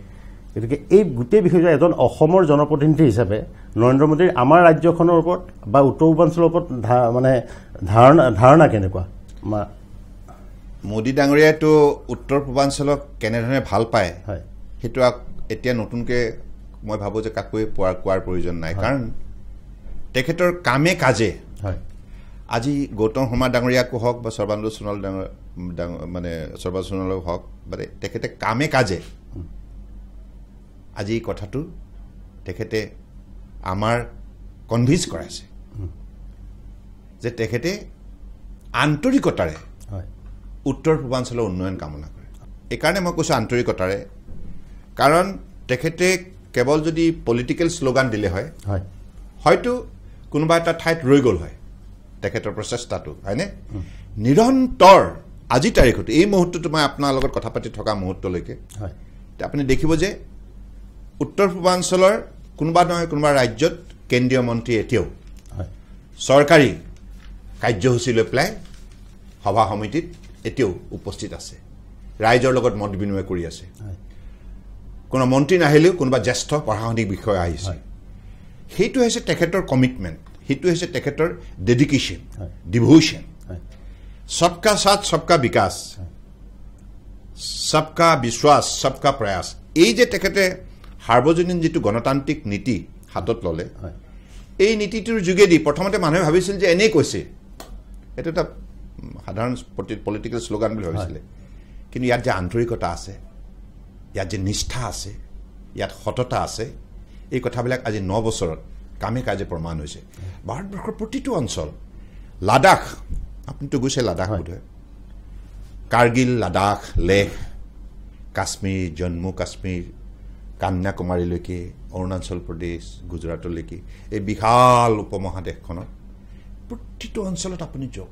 গতিকে এই গোটেই বিষয়টো এজন অসমৰ জনপ্ৰতিনিধি হিচাপে নৰেন্দ্ৰ মোদীৰ আমাৰ ৰাজ্যখনৰ ওপৰত বা উত্তৰ পূৰ্বাঞ্চলৰ ওপৰত মানে ধাৰণা কেনেকুৱা মোদী ডাঙৰীয়াইতো উত্তৰ পূৰ্বাঞ্চলক কেনেধৰণে ভাল পায় সেইটো এতিয়া নতুনকৈ মই ভাবোঁ যে কাকোৱে কোৱাৰ প্ৰয়োজন নাই কাৰণ তেখেতৰ কামে কাজে আজি গৌতম শৰ্মা ডাঙৰীয়াকো হওক বা সৰ্বানন্দ সোণোৱাল সৰ্বানন্দ সোণোৱালক হওক বা তেখেতে কামে কাজে আজি কথাটো তেখেতে আমাৰ কনভিন্স কৰাইছে যে তেখেতে আন্তৰিকতাৰে উত্তৰ পূৰ্বাঞ্চলৰ উন্নয়ন কামনা কৰে এইকাৰণে মই কৈছোঁ আন্তৰিকতাৰে কাৰণ তেখেতে কেৱল যদি পলিটিকেল শ্লোগান দিলে হয় হয়তো কোনোবা এটা ঠাইত ৰৈ গ'ল হয় তেখেতৰ প্ৰচেষ্টাটো হয়নে নিৰন্তৰ আজি তাৰিখত এই মুহূৰ্তটো মই আপোনাৰ লগত কথা পাতি থকা মুহূৰ্তলৈকে আপুনি দেখিব যে উত্তৰ পূৰ্বাঞ্চলৰ কোনোবা নহয় কোনোবা ৰাজ্যত কেন্দ্ৰীয় মন্ত্ৰী এতিয়াও চৰকাৰী কাৰ্যসূচী লৈ পেলাই সভা সমিতিত এতিয়াও উপস্থিত আছে ৰাইজৰ লগত মত বিনিময় কৰি আছে কোনো মন্ত্ৰী নাহিলেও কোনোবা জ্যেষ্ঠ প্ৰশাসনিক বিষয়া আহিছে সেইটো হৈছে তেখেতৰ কমিটমেণ্ট সেইটো হৈছে তেখেতৰ ডেডিকেশ্যন ডিভোশ্যন সবকা সাথ সবকা বিকাশ সবকা বিশ্বাস সবকা প্ৰয়াস এই যে তেখেতে সাৰ্বজনীন যিটো গণতান্ত্ৰিক নীতি হাতত ল'লে এই নীতিটোৰ যোগেদি প্ৰথমতে মানুহে ভাবিছিল যে এনেই কৈছে এইটো এটা সাধাৰণ পলিটিকেল শ্লোগান বুলি ভাবিছিলে কিন্তু ইয়াত যে আন্তৰিকতা আছে ইয়াত যে নিষ্ঠা আছে ইয়াত সততা আছে এই কথাবিলাক আজি 9 বছৰত কামে কাজে প্ৰমাণ হৈছে ভাৰতবৰ্ষৰ প্ৰতিটো অঞ্চল লাডাখ আপুনিতো গৈছে লাডাখ বোধহয় কাৰ্গিল লাডাখ লেহ কাশ্মীৰ জম্মু কাশ্মীৰ কন্যাকুমাৰীলৈকে অৰুণাচল প্ৰদেশ গুজৰাটলৈকে এই বিশাল উপমহাদেশখনত প্ৰতিটো অঞ্চলত আপুনি যাওক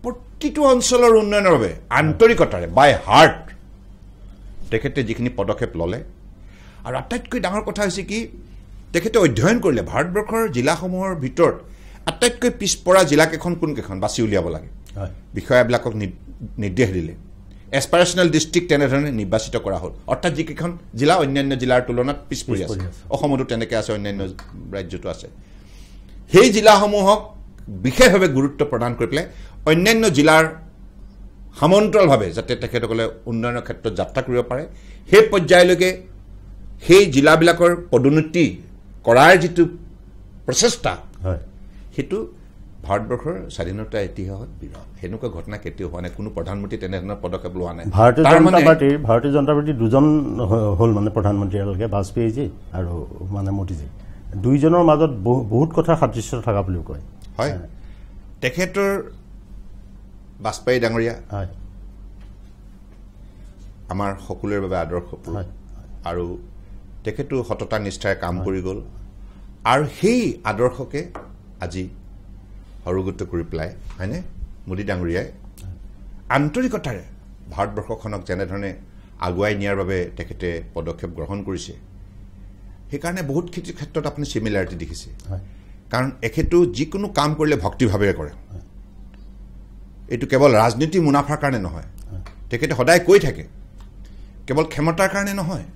প্ৰতিটো অঞ্চলৰ উন্নয়নৰ বাবে আন্তৰিকতাৰে বাই হাৰ্ট তেখেতে যিখিনি পদক্ষেপ ল'লে আৰু আটাইতকৈ ডাঙৰ কথা হৈছে কি তেখেতে অধ্যয়ন কৰিলে ভাৰতবৰ্ষৰ জিলাসমূহৰ ভিতৰত আটাইতকৈ পিছপৰা জিলাকেইখন কোনকেইখন বাছি উলিয়াব লাগে বিষয়াবিলাকক নিৰ্দেশ দিলে এছপাৰেশ্যনেল ডিষ্ট্ৰিক্ট তেনেধৰণে নিৰ্বাচিত কৰা হ'ল অৰ্থাৎ যিকেইখন জিলা অন্যান্য জিলাৰ তুলনাত পিছপৰি আছে অসমতো তেনেকৈ আছে অন্যান্য ৰাজ্যতো আছে সেই জিলাসমূহক বিশেষভাৱে গুৰুত্ব প্ৰদান কৰি পেলাই অন্যান্য জিলাৰ সমান্তৰালভাৱে যাতে তেখেতসকলে উন্নয়নৰ ক্ষেত্ৰত যাত্ৰা কৰিব পাৰে সেই পৰ্যায়লৈকে সেই জিলাবিলাকৰ পদোন্নতি কৰাৰ যিটো প্ৰচেষ্টা সেইটো ভাৰতবৰ্ষৰ স্বাধীনতা ইতিহাসত বিৰল সেনেকুৱা ঘটনা কেতিয়াও হোৱা নাই কোনো প্ৰধানমন্ত্ৰী তেনেধৰণৰ পদক্ষেপ লোৱা নাই ভাৰতীয় জনতা পাৰ্টিৰ দুজন হ'ল মানে প্ৰধানমন্ত্ৰীলৈকে বাজপেয়ীজী আৰু মানে মোদীজী দুইজনৰ মাজত বহুত কথা সাদৃশ্য থকা বুলিও কয় হয় তেখেতৰ বাজপেয়ী ডাঙৰীয়া হয় আমাৰ সকলোৰে বাবে আদৰ্শ আৰু তেখেতো সততা নিষ্ঠাৰে কাম কৰি গ'ল আৰু সেই আদৰ্শকে আজি সৰুগত কৰি পেলাই হয়নে মোদী ডাঙৰীয়াই আন্তৰিকতাৰে ভাৰতবৰ্ষখনক যেনেধৰণে আগুৱাই নিয়াৰ বাবে তেখেতে পদক্ষেপ গ্ৰহণ কৰিছে সেইকাৰণে বহুত ক্ষেত্ৰত আপুনি চিমিলাৰিটি দেখিছে কাৰণ এখেতো যিকোনো কাম কৰিলে ভক্তিভাৱেৰে কৰে এইটো কেৱল ৰাজনীতি মুনাফাৰ কাৰণে নহয় তেখেতে সদায় কৈ থাকে কেৱল ক্ষমতাৰ কাৰণে নহয়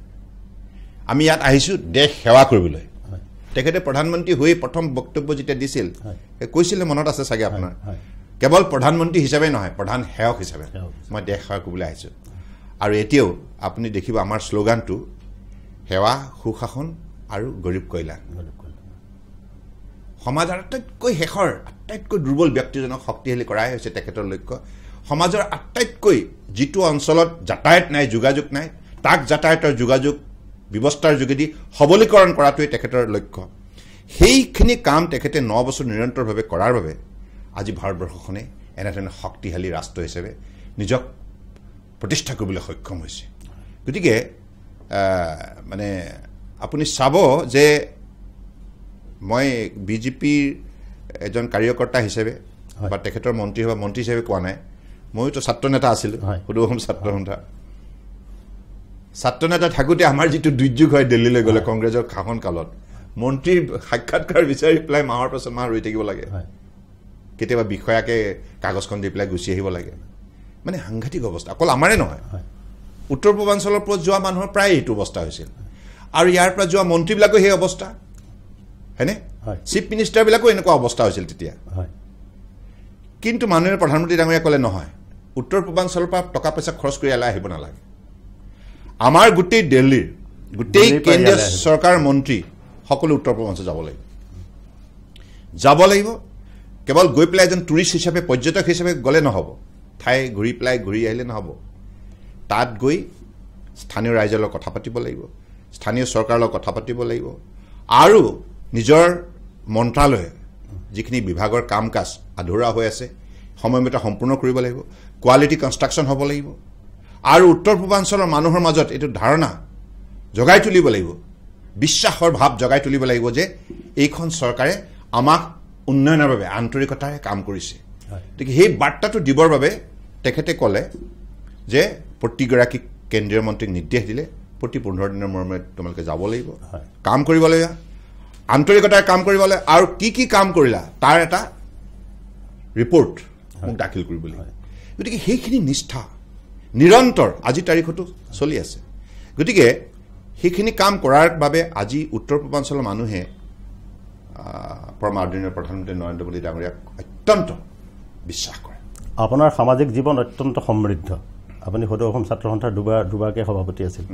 আমি ইয়াত আহিছোঁ দেশ সেৱা কৰিবলৈ তেখেতে প্ৰধানমন্ত্ৰী হৈ প্ৰথম বক্তব্য যেতিয়া দিছিল কৈছিলে মনত আছে চাগে আপোনাৰ কেৱল প্ৰধানমন্ত্ৰী হিচাপে নহয় প্ৰধান সেৱক হিচাপে মই দেশ সেৱা কৰিবলৈ আহিছোঁ আৰু এতিয়াও আপুনি দেখিব আমাৰ শ্লোগানটো সেৱা সুশাসন আৰু গৰীব কল্যাণ সমাজৰ আটাইতকৈ শেষৰ আটাইতকৈ দুৰ্বল ব্যক্তিজনক শক্তিশালী কৰাই হৈছে তেখেতৰ লক্ষ্য সমাজৰ আটাইতকৈ যিটো অঞ্চলত যাতায়াত নাই যোগাযোগ নাই তাক যাতায়াতৰ যোগাযোগ ব্যৱস্থাৰ যোগেদি সবলীকৰণ কৰাটোৱে তেখেতৰ লক্ষ্য সেইখিনি কাম তেখেতে 9 বছৰ নিৰন্তৰভাৱে কৰাৰ বাবে আজি ভাৰতবৰ্ষখনে এনেধৰণে শক্তিশালী ৰাষ্ট্ৰ হিচাপে নিজক প্ৰতিষ্ঠা কৰিবলৈ সক্ষম হৈছে গতিকে মানে আপুনি চাব যে মই বিজেপিৰ এজন কাৰ্যকৰ্তা হিচাপে বা তেখেতৰ মন্ত্ৰী হিচাপে কোৱা নাই মইতো ছাত্ৰ নেতা আছিলোঁ সদৌ অসম ছাত্ৰ নেতা থাকোঁতে আমাৰ যিটো দুৰ্যোগ হয় দিল্লীলৈ গ'লে কংগ্ৰেছৰ শাসন কালত মন্ত্ৰীৰ সাক্ষাৎকাৰ বিচাৰি পেলাই মাহৰ পাছত মাহ ৰৈ থাকিব লাগে কেতিয়াবা বিষয়াকে কাগজখন দি পেলাই গুচি আহিব লাগে মানে সাংঘাতিক অৱস্থা অকল আমাৰে নহয় উত্তৰ পূৰ্বাঞ্চলৰ পৰা যোৱা মানুহৰ প্ৰায় এইটো অৱস্থা হৈছিল আৰু ইয়াৰ পৰা যোৱা মন্ত্ৰীবিলাকো সেই অৱস্থা হয়নে চিফ মিনিষ্টাৰবিলাকো এনেকুৱা অৱস্থা হৈছিল তেতিয়া কিন্তু মাননীয় প্ৰধানমন্ত্ৰী ডাঙৰীয়া ক'লে নহয় উত্তৰ পূৰ্বাঞ্চলৰ পৰা টকা পইচা খৰচ কৰি এলাই আহিব নালাগে আমাৰ গোটেই দিল্লীৰ গোটেই কেন্দ্ৰীয় চৰকাৰ মন্ত্ৰী সকলো উত্তৰ পূৰ্বাঞ্চল যাব লাগিব কেৱল গৈ পেলাই এজন টুৰিষ্ট হিচাপে পৰ্যটক হিচাপে গ'লে নহ'ব ঠাই ঘূৰি আহিলে নহ'ব তাত গৈ স্থানীয় ৰাইজৰ লগত কথা পাতিব লাগিব স্থানীয় চৰকাৰৰ লগত কথা পাতিব লাগিব আৰু নিজৰ মন্ত্ৰালয় যিখিনি বিভাগৰ কাম কাজ আধৰুৱা হৈ আছে সময়মতে সম্পূৰ্ণ কৰিব লাগিব কোৱালিটি কনষ্ট্ৰাকশ্যন হ'ব লাগিব আৰু উত্তৰ পূৰ্বাঞ্চলৰ মানুহৰ মাজত এইটো ধাৰণা জগাই তুলিব লাগিব বিশ্বাসৰ ভাৱ জগাই তুলিব লাগিব যে এইখন চৰকাৰে আমাক উন্নয়নৰ বাবে আন্তৰিকতাৰে কাম কৰিছে গতিকে সেই বাৰ্তাটো দিবৰ বাবে তেখেতে ক'লে যে প্ৰতিগৰাকী কেন্দ্ৰীয় মন্ত্ৰীক নিৰ্দেশ দিলে প্ৰতি 15 দিনৰ মূৰে তোমালোকে যাব লাগিব কাম কৰিব লাগিব আন্তৰিকতাৰে কাম কৰিব লাগিব আৰু কি কাম কৰিলা তাৰ এটা ৰিপৰ্ট মোক দাখিল কৰিব লাগিব গতিকে সেইখিনি নিষ্ঠা নিৰন্তৰ আজি তাৰিখতো চলি আছে গতিকে সেইখিনি কাম কৰাৰ বাবে আজি উত্তৰ পূৰ্বাঞ্চলৰ মানুহে আদৰণীয় প্ৰধানমন্ত্ৰী নৰেন্দ্ৰ মোদী ডাঙৰীয়াক অত্যন্ত বিশ্বাস কৰে আপোনাৰ সামাজিক জীৱন অত্যন্ত সমৃদ্ধ আপুনি সদৌ অসম ছাত্ৰ সন্থাৰ দুবাৰকৈ সভাপতি আছিল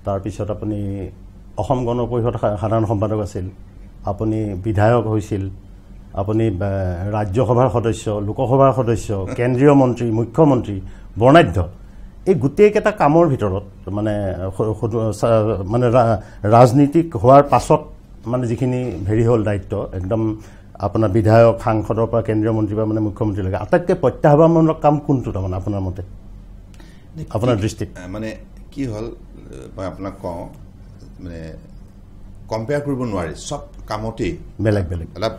তাৰপিছত আপুনি অসম গণ পৰিষদ সাধাৰণ সম্পাদক আছিল আপুনি বিধায়ক হৈছিল আপুনি ৰাজ্যসভাৰ সদস্য লোকসভাৰ সদস্য কেন্দ্ৰীয় মন্ত্ৰী মুখ্যমন্ত্ৰী বৰ্ণাঢ্য এই গোটেইকেইটা কামৰ ভিতৰত মানে ৰাজনীতিক হোৱাৰ পাছত মানে যিখিনি হেৰি হ'ল দায়িত্ব একদম আপোনাৰ বিধায়ক সাংসদৰ পৰা কেন্দ্ৰীয় মন্ত্ৰী বা মানে মুখ্যমন্ত্ৰীলৈকে আটাইতকৈ প্ৰত্যাহ্বানমূলক কাম কোনটো তাৰমানে আপোনাৰ মতে আপোনাৰ দৃষ্টিত মানে কি হ'ল মই আপোনাক কওঁ মানে কম্পেয়াৰ কৰিব নোৱাৰি চব কামতেই বেলেগ অলপ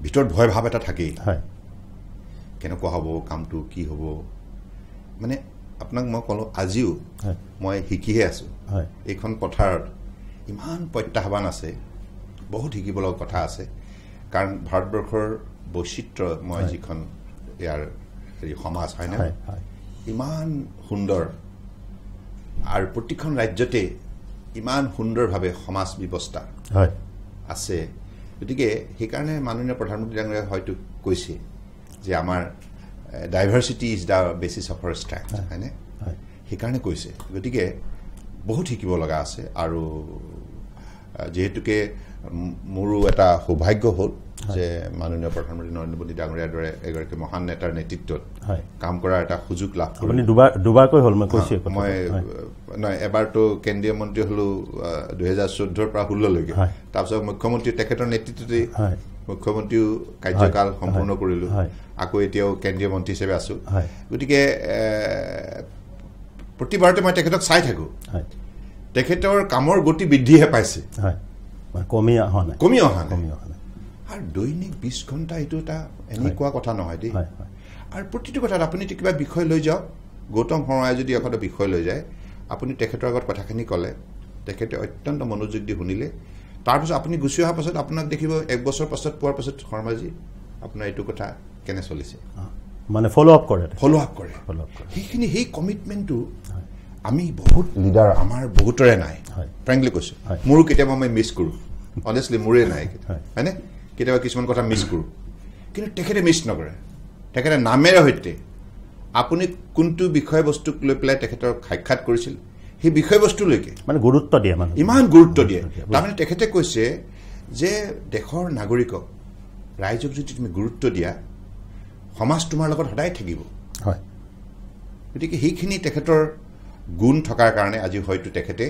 ভিতৰত ভয় ভাৱ এটা থাকেই কেনেকুৱা হ'ব কামটো কি হ'ব মানে আপোনাক মই ক'লোঁ আজিও মই শিকিহে আছোঁ এইখন পথাৰত ইমান প্ৰত্যাহ্বান আছে বহুত শিকিব লগা কথা আছে কাৰণ ভাৰতবৰ্ষৰ বৈচিত্ৰ মই যিখন ইয়াৰ হেৰি সমাজ হয়নে ইমান সুন্দৰ আৰু প্ৰতিখন ৰাজ্যতে ইমান সুন্দৰভাৱে সমাজ ব্যৱস্থা আছে গতিকে সেইকাৰণে মাননীয় প্ৰধানমন্ত্ৰী ডাঙৰীয়াই হয়তো কৈছে যে আমাৰ diversity is the basis of our strength হয়নে সেইকাৰণে কৈছে গতিকে বহুত শিকিব লগা আছে আৰু যিহেতুকে মোৰো এটা সৌভাগ্য হ'ল যে মাননীয় প্ৰধানমন্ত্ৰী নৰেন্দ্ৰ মোদী ডাঙৰীয়াৰ দৰে এগৰাকী মহান নেতাৰ নেতৃত্বত কাম কৰাৰ এটা সুযোগ লাভ কৰিলোঁ। আপুনি দুবাৰকৈ হ'ল, মই কৈছোঁ। মই নহয়, এবাৰতো কেন্দ্ৰীয় মন্ত্ৰী হ'লোঁ 2014 পৰা 16লৈকে, তাৰপিছত মুখ্যমন্ত্ৰী তেখেতৰ নেতৃত্বতেই মুখ্যমন্ত্ৰীও কাৰ্যকাল সম্পূৰ্ণ কৰিলোঁ, আকৌ এতিয়াও কেন্দ্ৰীয় মন্ত্ৰী হিচাপে আছোঁ। গতিকে প্ৰতিবাৰতে মই তেখেতক চাই থাকোঁ, তেখেতৰ কামৰ গতি বৃদ্ধিহে পাইছে, কমি অহা নাই। আৰু দৈনিক 20 ঘণ্টা এইটো এটা এনেকুৱা কথা নহয় দেই। আৰু প্ৰতিটো কথাত আপুনি কিবা বিষয় লৈ যাওক, গৌতম শৰ্মাই যদি এখন বিষয় লৈ যায়, আপুনি তেখেতৰ আগত কথাখিনি ক'লে তেখেতে অত্যন্ত মনোযোগ দি শুনিলে, তাৰপিছত আপুনি গুচি অহাৰ পাছত আপোনাক দেখিব 1 বছৰ পাছত পোৱাৰ পাছত শৰ্মাজী আপোনাৰ এইটো কথা কেনে চলিছে, মানে ফ'ল' আপ কৰে। সেইখিনি সেই কমিটমেণ্টটো আমি বহুত লিডাৰ আমাৰ বহুতৰে নাই, ফ্ৰেংকলি কৈছোঁ। মোৰো কেতিয়াবা মই মিছ কৰোঁ, অনেষ্টলি মোৰে নাই, হয়নে? কেতিয়াবা কিছুমান কথা মিছ কৰোঁ, কিন্তু তেখেতে মিছ নকৰে। তেখেতে নামেৰে সৈতে আপুনি কোনটো বিষয়বস্তুক লৈ পেলাই তেখেতৰ সাক্ষাৎ কৰিছিল সেই বিষয়বস্তুলৈকে মানে গুৰুত্ব দিয়ে, মানে ইমান গুৰুত্ব দিয়ে। তাৰমানে তেখেতে কৈছে যে দেশৰ নাগৰিকক, ৰাইজক যদি তুমি গুৰুত্ব দিয়া, সমাজ তোমাৰ লগত সদায় থাকিব। গতিকে সেইখিনি তেখেতৰ গুণ থকাৰ কাৰণে আজি হয়তো তেখেতে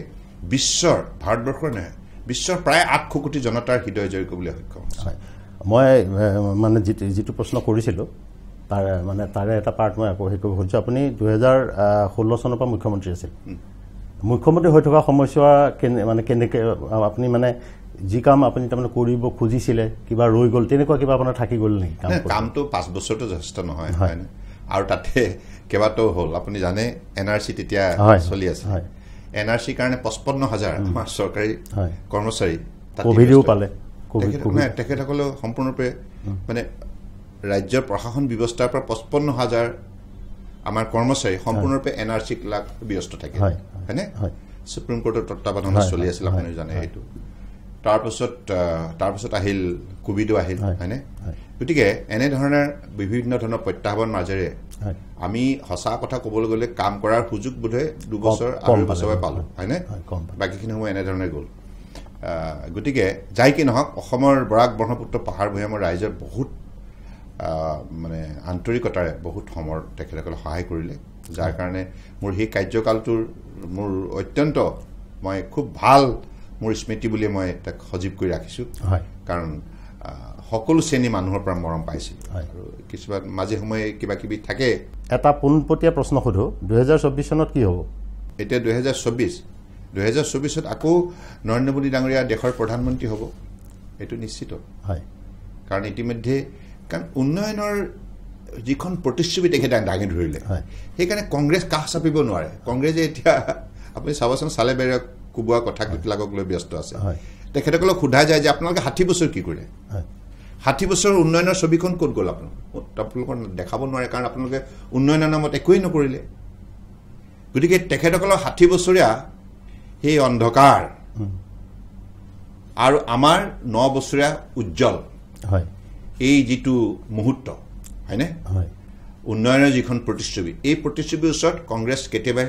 বিশ্বৰ, ভাৰতবৰ্ষৰ নহয়, বিশ্বৰ প্ৰায় 800 কোটি জনতাৰ হৃদয় জয় কৰিবলৈ সক্ষম হৈছে। মই মানে যিটো প্ৰশ্ন কৰিছিলোঁ তাৰে এটা পাৰ্ট মই আকৌ হেৰি কৰিব খুজিছোঁ। আপুনি 2016 চনৰ পৰা মুখ্যমন্ত্ৰী আছিল। মুখ্যমন্ত্ৰী হৈ থকা সময়ছোৱা কেনেকৈ আপুনি মানে যি কাম আপুনি তাৰমানে কৰিব খুজিছিলে কিবা ৰৈ গ'ল, তেনেকুৱা কিবা আপোনাৰ থাকি গ'ল নেকি? কামটো 5 বছৰটো যথেষ্ট নহয়, আৰু তাতে কেইবাটাও হ'ল। আপুনি জানে NRC তেতিয়া চলি আছে, NRCৰ কাৰণে 55,000 আমাৰ চৰকাৰী কৰ্মচাৰী কোভিডো পালে। তেখেতসকলেও সম্পূৰ্ণৰূপে মানে ৰাজ্যৰ প্ৰশাসন ব্যৱস্থাৰ পৰা 55,000 আমাৰ কৰ্মচাৰী সম্পূৰ্ণৰূপে NRCক ব্যস্ত থাকে, হয়নে? সুপ্ৰিম কোৰ্টৰ তত্বাৱধানত চলি আছিল, আপুনি জানে সেইটো। তাৰপিছত আহিল কোভিডো আহিল, হয়নে? গতিকে এনেধৰণৰ বিভিন্ন ধৰণৰ প্ৰত্যাহ্বান মাজেৰে আমি সঁচা কথা ক'বলৈ গ'লে কাম কৰাৰ সুযোগ বোধহয় 2 বছৰ আৰু বছৰে পালোঁ, হয়নে? বাকীখিনি সময় এনেধৰণে গ'ল। গতিকে যাই কি নহওক, অসমৰ বৰাক ব্ৰহ্মপুত্ৰ পাহাৰ ভৈয়ামৰ ৰাইজৰ বহুত মানে আন্তৰিকতাৰে বহুত সময় তেখেতসকলে সহায় কৰিলে, যাৰ কাৰণে মোৰ সেই কাৰ্যকালটোৰ মোৰ অত্যন্ত মই খুব ভাল মোৰ স্মৃতি বুলি মই তাক সজীৱ কৰি ৰাখিছোঁ। কাৰণ সকলো শ্ৰেণী মানুহৰ পৰা মৰম পাইছিলোঁ, আৰু কিছুমান মাজে সময়ে কিবা কিবি থাকে। এটা পোনপটীয়া প্ৰশ্ন সোধোঁ, 2024 চনত কি হ'ব? এতিয়া 2024 আকৌ নৰেন্দ্ৰ মোদী ডাঙৰীয়া দেশৰ প্ৰধানমন্ত্ৰী হ'ব, এইটো নিশ্চিত। কাৰণ ইতিমধ্যে উন্নয়নৰ যিখন প্ৰতিশ্ৰুতি তেখেতে দাঙি ধৰিলে, সেইকাৰণে কংগ্ৰেছ কাষ চাপিব নোৱাৰে। কংগ্ৰেছে এতিয়া আপুনি চাবচোন, চালে বেৰে কোবোৱা কথাবিলাকক লৈ ব্যস্ত আছে। তেখেতসকলক সোধা যায় যে আপোনালোকে 60 বছৰ কি কৰিলে, 60 বছৰৰ উন্নয়নৰ ছবিখন ক'ত গ'ল? আপোনালোকৰ দেখাব নোৱাৰে, কাৰণ আপোনালোকে উন্নয়নৰ নামত একোৱেই নকৰিলে। গতিকে তেখেতসকলৰ 60 বছৰীয়া সেই অন্ধকাৰ আৰু আমাৰ 9 বছৰীয়া উজ্জ্বল এই যিটো মুহূৰ্ত, হয়নে? উন্নয়নৰ যিখন প্ৰতিচ্ছবি, এই প্ৰতিচ্ছবিৰ ওচৰত কংগ্ৰেছ কেতিয়াবাই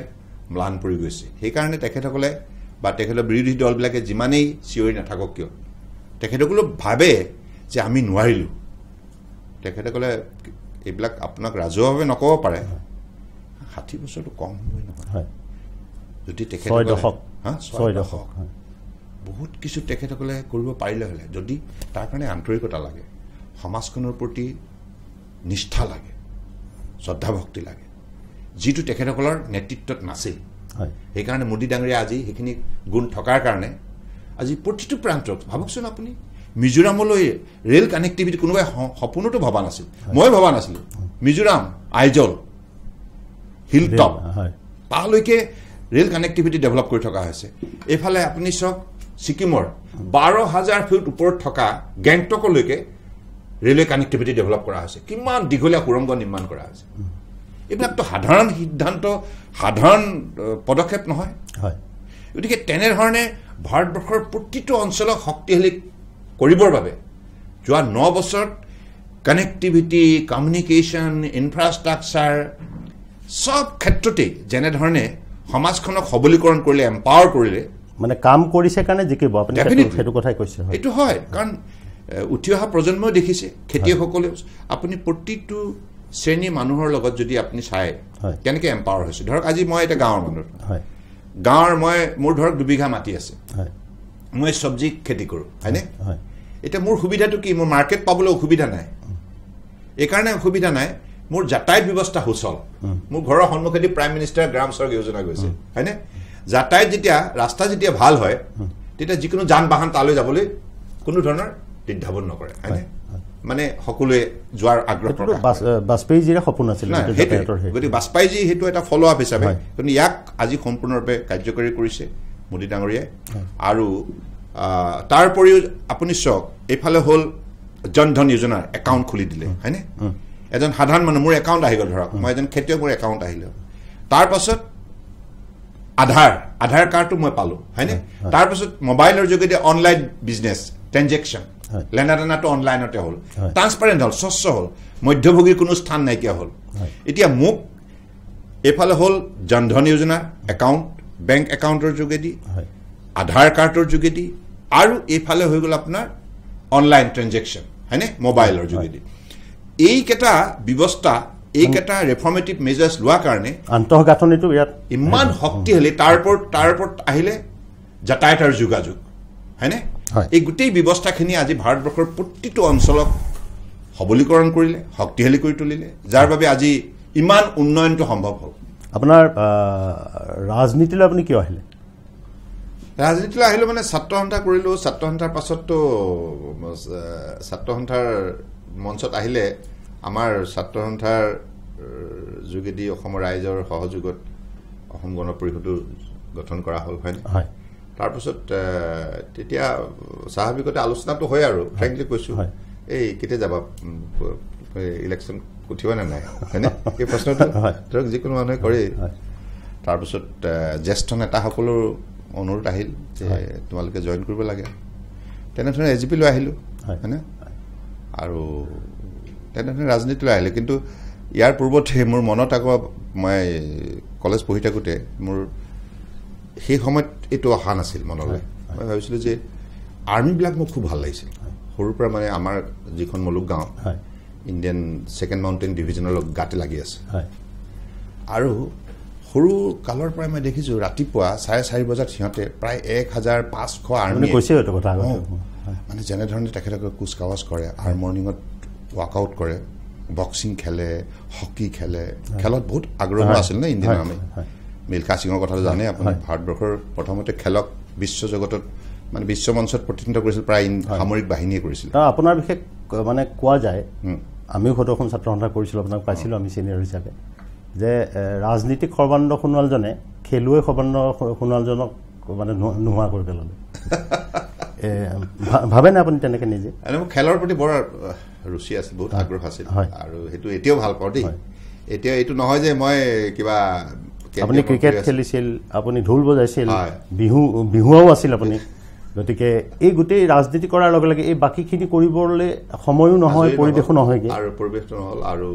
ম্লান পৰি গৈছে। সেইকাৰণে তেখেতসকলে বা তেখেতৰ বিৰোধী দলবিলাকে যিমানেই চিঞৰি নাথাকক কিয়, তেখেতসকলে ভাবে যে আমি নোৱাৰিলোঁ। তেখেতসকলে এইবিলাক আপোনাক ৰাজহুৱাভাৱে নক'ব পাৰে, 60 বছৰটো কম সময় নহয়। যদি তেখেতসকলে 6 দশক বহুত কিছু তেখেতসকলে কৰিব পাৰিলে হ'লে, যদি তাৰ কাৰণে আন্তৰিকতা লাগে, সমাজখনৰ প্ৰতি নিষ্ঠা লাগে, শ্ৰদ্ধা ভক্তি লাগে, যিটো তেখেতসকলৰ নেতৃত্বত নাছিল। সেইকাৰণে মোদী ডাঙৰীয়া আজি সেইখিনি গুণ থকাৰ কাৰণে আজি প্ৰতিটো প্ৰান্তত ভাবকচোন আপুনি, মিজোৰামলৈ ৰেল কানেক্টিভিটি কোনোবাই সপোনতো ভবা নাছিল, মই ভবা নাছিলোঁ। মিজোৰাম, আইজল, হিলটপ, তালৈকে ৰেল কানেক্টিভিটি ডেভেলপ কৰি থকা হৈছে। এইফালে আপুনি চাওক, ছিকিমৰ 12,000 ফুট ওপৰত থকা গেংটকলৈকে ৰেলৱে কানেক্টিভিটি ডেভেলপ কৰা হৈছে। কিমান দীঘলীয়া সুৰংগ নিৰ্মাণ কৰা হৈছে। এইবিলাকতো সাধাৰণ সিদ্ধান্ত, সাধাৰণ পদক্ষেপ নহয়। গতিকে তেনেধৰণে ভাৰতবৰ্ষৰ প্ৰতিটো অঞ্চলক শক্তিশালী কৰিবৰ বাবে যোৱা 9 বছৰত কানেক্টিভিটি, কমিউনিকেশ্যন, ইনফ্ৰাষ্ট্ৰাকচাৰ সব ক্ষেত্ৰতেই যেনেধৰণে সমাজখনক সবলীকৰণ কৰিলে, এম্পাৱাৰ কৰিলে, মানে কাম কৰিছে কাৰণে জিকিব, আপুনি সেইটো কথাই কৈছে। এইটো হয়, কাৰণ উঠি অহা প্ৰজন্মই দেখিছে খেতিয়কসকলে আপুনি প্ৰতিটো শ্ৰেণীৰ মানুহৰ লগত যদি আপুনি চায় কেনেকৈ এম্পাৱাৰ হৈছে ধৰক আজি মই এটা গাঁৱৰ মানুহ গাঁৱৰ মোৰ ধৰক 2 বিঘা মাটি আছে মই চব্জি খেতি কৰোঁ হয়নে এতিয়া মোৰ সুবিধাটো কি মোৰ মাৰ্কেট পাবলৈ অসুবিধা নাই এইকাৰণে অসুবিধা নাই মোৰ যাতায়াত ব্যৱস্থা সুচল মোৰ ঘৰৰ সন্মুখেদি প্ৰাইম মিনিষ্টাৰ গ্ৰাম সড়ক যোজনা গৈছে হয়নে যাতায়াত যেতিয়া ৰাস্তা যেতিয়া ভাল হয় তেতিয়া যিকোনো যান বাহন তালৈ যাবলৈ কোনো ধৰণৰ দ্বিধাবোধ নকৰে হয়নে মানে সকলোৱে যোৱাৰ আগ্ৰহ প্ৰকাশ বাজপেয়ীজীৰ সপোন আছিল গতিকে বাজপেয়ীজী সেইটো এটা ফলো আপ হিচাপে কিন্তু ইয়াক আজি সম্পূৰ্ণৰূপে কাৰ্যকৰী কৰিছে মোদী ডাঙৰীয়াই আৰু তাৰ উপৰিও আপুনি চাওক এইফালে হ'ল জন ধন যোজনাৰ একাউণ্ট খুলি দিলে হয়নে এজন সাধাৰণ মানুহ মোৰ একাউণ্ট আহি গ'ল ধৰক মই এজন খেতিয়ক মোৰ একাউণ্ট আহিলে তাৰপাছত আধাৰ কাৰ্ডটো মই পালোঁ হয়নে তাৰপাছত মোবাইলৰ যোগেদি অনলাইন বিজনেছ ট্ৰেনজেকশ্যন লেনাদেনাটো অনলাইনতে হ'ল ট্ৰান্সপাৰেণ্ট হ'ল স্বচ্ছ হ'ল মধ্যভোগীৰ কোনো স্থান নাইকিয়া হ'ল এতিয়া মোক এইফালে হ'ল জন ধন যোজনাৰ একাউণ্ট বেংক একাউণ্টৰ যোগেদি আধাৰ কাৰ্ডৰ যোগেদি আৰু এইফালে হৈ গ'ল আপোনাৰ অনলাইন ট্ৰেনজেকশ্যন হয়নে মোবাইলৰ যোগেদি এইকেইটা ব্যৱস্থা এইকেইটা ৰেফৰ্মেটিভ মেজাৰ্ছ লোৱাৰ কাৰণে আন্তঃগাঁথনিটো ইয়াত ইমান শক্তিশালী তাৰ ওপৰত আহিলে যাতায়াত আৰু যোগাযোগ হয়নে এই গোটেই ব্যৱস্থাখিনি আজি ভাৰতবৰ্ষৰ প্ৰতিটো অঞ্চলক সবলীকৰণ কৰিলে শক্তিশালী কৰি তুলিলে যাৰ বাবে আজি ইমান উন্নয়নটো সম্ভৱ হ'ল আপোনাৰ ৰাজনীতিলৈ আপুনি কিয় আহিলে ৰাজনীতিলৈ আহিলোঁ মানে ছাত্ৰ সন্থা কৰিলোঁ ছাত্ৰ সন্থাৰ পাছততো ছাত্ৰ সন্থাৰ মঞ্চত আহিলে আমাৰ ছাত্ৰ সন্থাৰ যোগেদি অসমৰ ৰাইজৰ সহযোগত অসম গণ পৰিষদো গঠন কৰা হ'ল হয়নে তাৰপিছত তেতিয়া স্বাভাৱিকতে আলোচনাটো হয় আৰু ফ্ৰেংকলি কৈছোঁ এই কেতিয়া যাবা ইলেকশ্যন উঠিব নে নাই হয়নে এই প্ৰশ্নটো ধৰক যিকোনো মানুহে কৰে তাৰপিছত জ্যেষ্ঠ নেতাসকলৰ অনুৰোধ আহিল যে তোমালোকে জইন কৰিব লাগে তেনেধৰণে AGP লৈ আহিলোঁ হয়নে আৰু তেনেধৰণে ৰাজনীতিলৈ আহিলোঁ কিন্তু ইয়াৰ পূৰ্বতে মোৰ মনত আকৌ মই কলেজ পঢ়ি থাকোঁতে মোৰ সেই সময়ত এইটো অহা নাছিল মনলৈ মই ভাবিছিলোঁ যে আৰ্মিবিলাক মোক খুব ভাল লাগিছিল সৰুৰ পৰা মানে আমাৰ যিখন মুলুক গাঁও ইণ্ডিয়ান 2nd মাউণ্টেইন ডিভিজনৰ লগত গাতে লাগি আছে আৰু সৰু কালৰ পৰাই মই দেখিছোঁ ৰাতিপুৱা 4:30 বজাত সিহঁতে প্ৰায় 1500 আৰ্মি মানে যেনেধৰণে তেখেতলোকে কুচকাৱাজ কৰে আৰু মৰ্ণিঙত ৱাকআউট কৰে বক্সিং খেলে হকী খেলে খেলত বহুত আগ্ৰহ আছিল ন ইণ্ডিয়ান আৰ্মি মিল্খা সিঙৰ কথাটো জানে আপুনি ভাৰতবৰ্ষৰ প্ৰথমতে খেলক বিশ্ব জগতত মানে বিশ্ব মঞ্চত প্ৰতিনিধিত্ব কৰিছিল প্ৰায় সামৰিক বাহিনীয়ে কৰিছিল আপোনাৰ বিশেষ মানে কোৱা যায় আমিও হয়তো অসম ছাত্ৰ সন্থা কৰিছিলোঁ আপোনাক পাইছিলোঁ আমি ছিনিয়ৰ হিচাপে যে ৰাজনীতিক সৰ্বানন্দ সোণোৱালজনে খেলুৱৈ সৰ্বানন্দ সোণোৱালজনক মানে নোহোৱা কৰি পেলালে ভাবেনে আপুনি তেনেকৈ নিজে মোৰ খেলৰ প্ৰতি বৰ ৰুচি আছিল বহুত আগ্ৰহ আছিল আৰু সেইটো এতিয়াও ভাল পাওঁ দেই এতিয়া এইটো নহয় যে মই কিবা আপুনি ক্ৰিকেট খেলিছিল আপুনি ঢোল বজাইছিল বিহুৱাও আছিল আপুনি গতিকে এই গোটেই ৰাজনীতি কৰাৰ লগে লগে এই বাকীখিনি কৰিবলৈ সময়ো নহয় পৰিৱেশো নহয়গৈ আৰু পৰিৱেশটো নহ'ল আৰু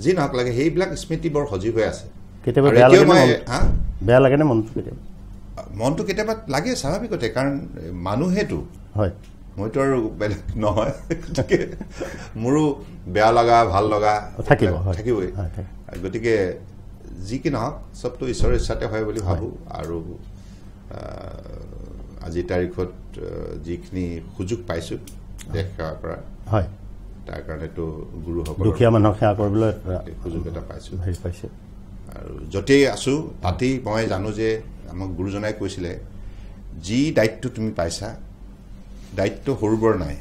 যি নহওক লাগে সেইবিলাক স্মৃতি বৰ সজীৱ হৈ আছে কেতিয়াবা বেয়া লাগেনে মনটো কেতিয়াবা লাগে স্বাভাৱিকতে কাৰণ মানুহেতো হয় মইতো আৰু বেলেগ নহয় গতিকে মোৰো বেয়া লগা ভাল লগা থাকিবই গতিকে যি কি নহওক চবটো ঈশ্বৰৰ ইচ্ছাতে হয় বুলি ভাবোঁ আৰু আজিৰ তাৰিখত যিখিনি সুযোগ পাইছোঁ দেশ সেৱা কৰাৰ হয় তাৰ কাৰণেতো গুৰুসকল দুখীয়া মানুহক সেৱা কৰিবলৈ সুযোগ এটা পাইছোঁ আৰু য'তেই আছোঁ তাতেই মই জানো যে আমাক গুৰুজনাই কৈছিলে যি দায়িত্ব তুমি পাইছা দায়িত্ব সৰু বৰ নাই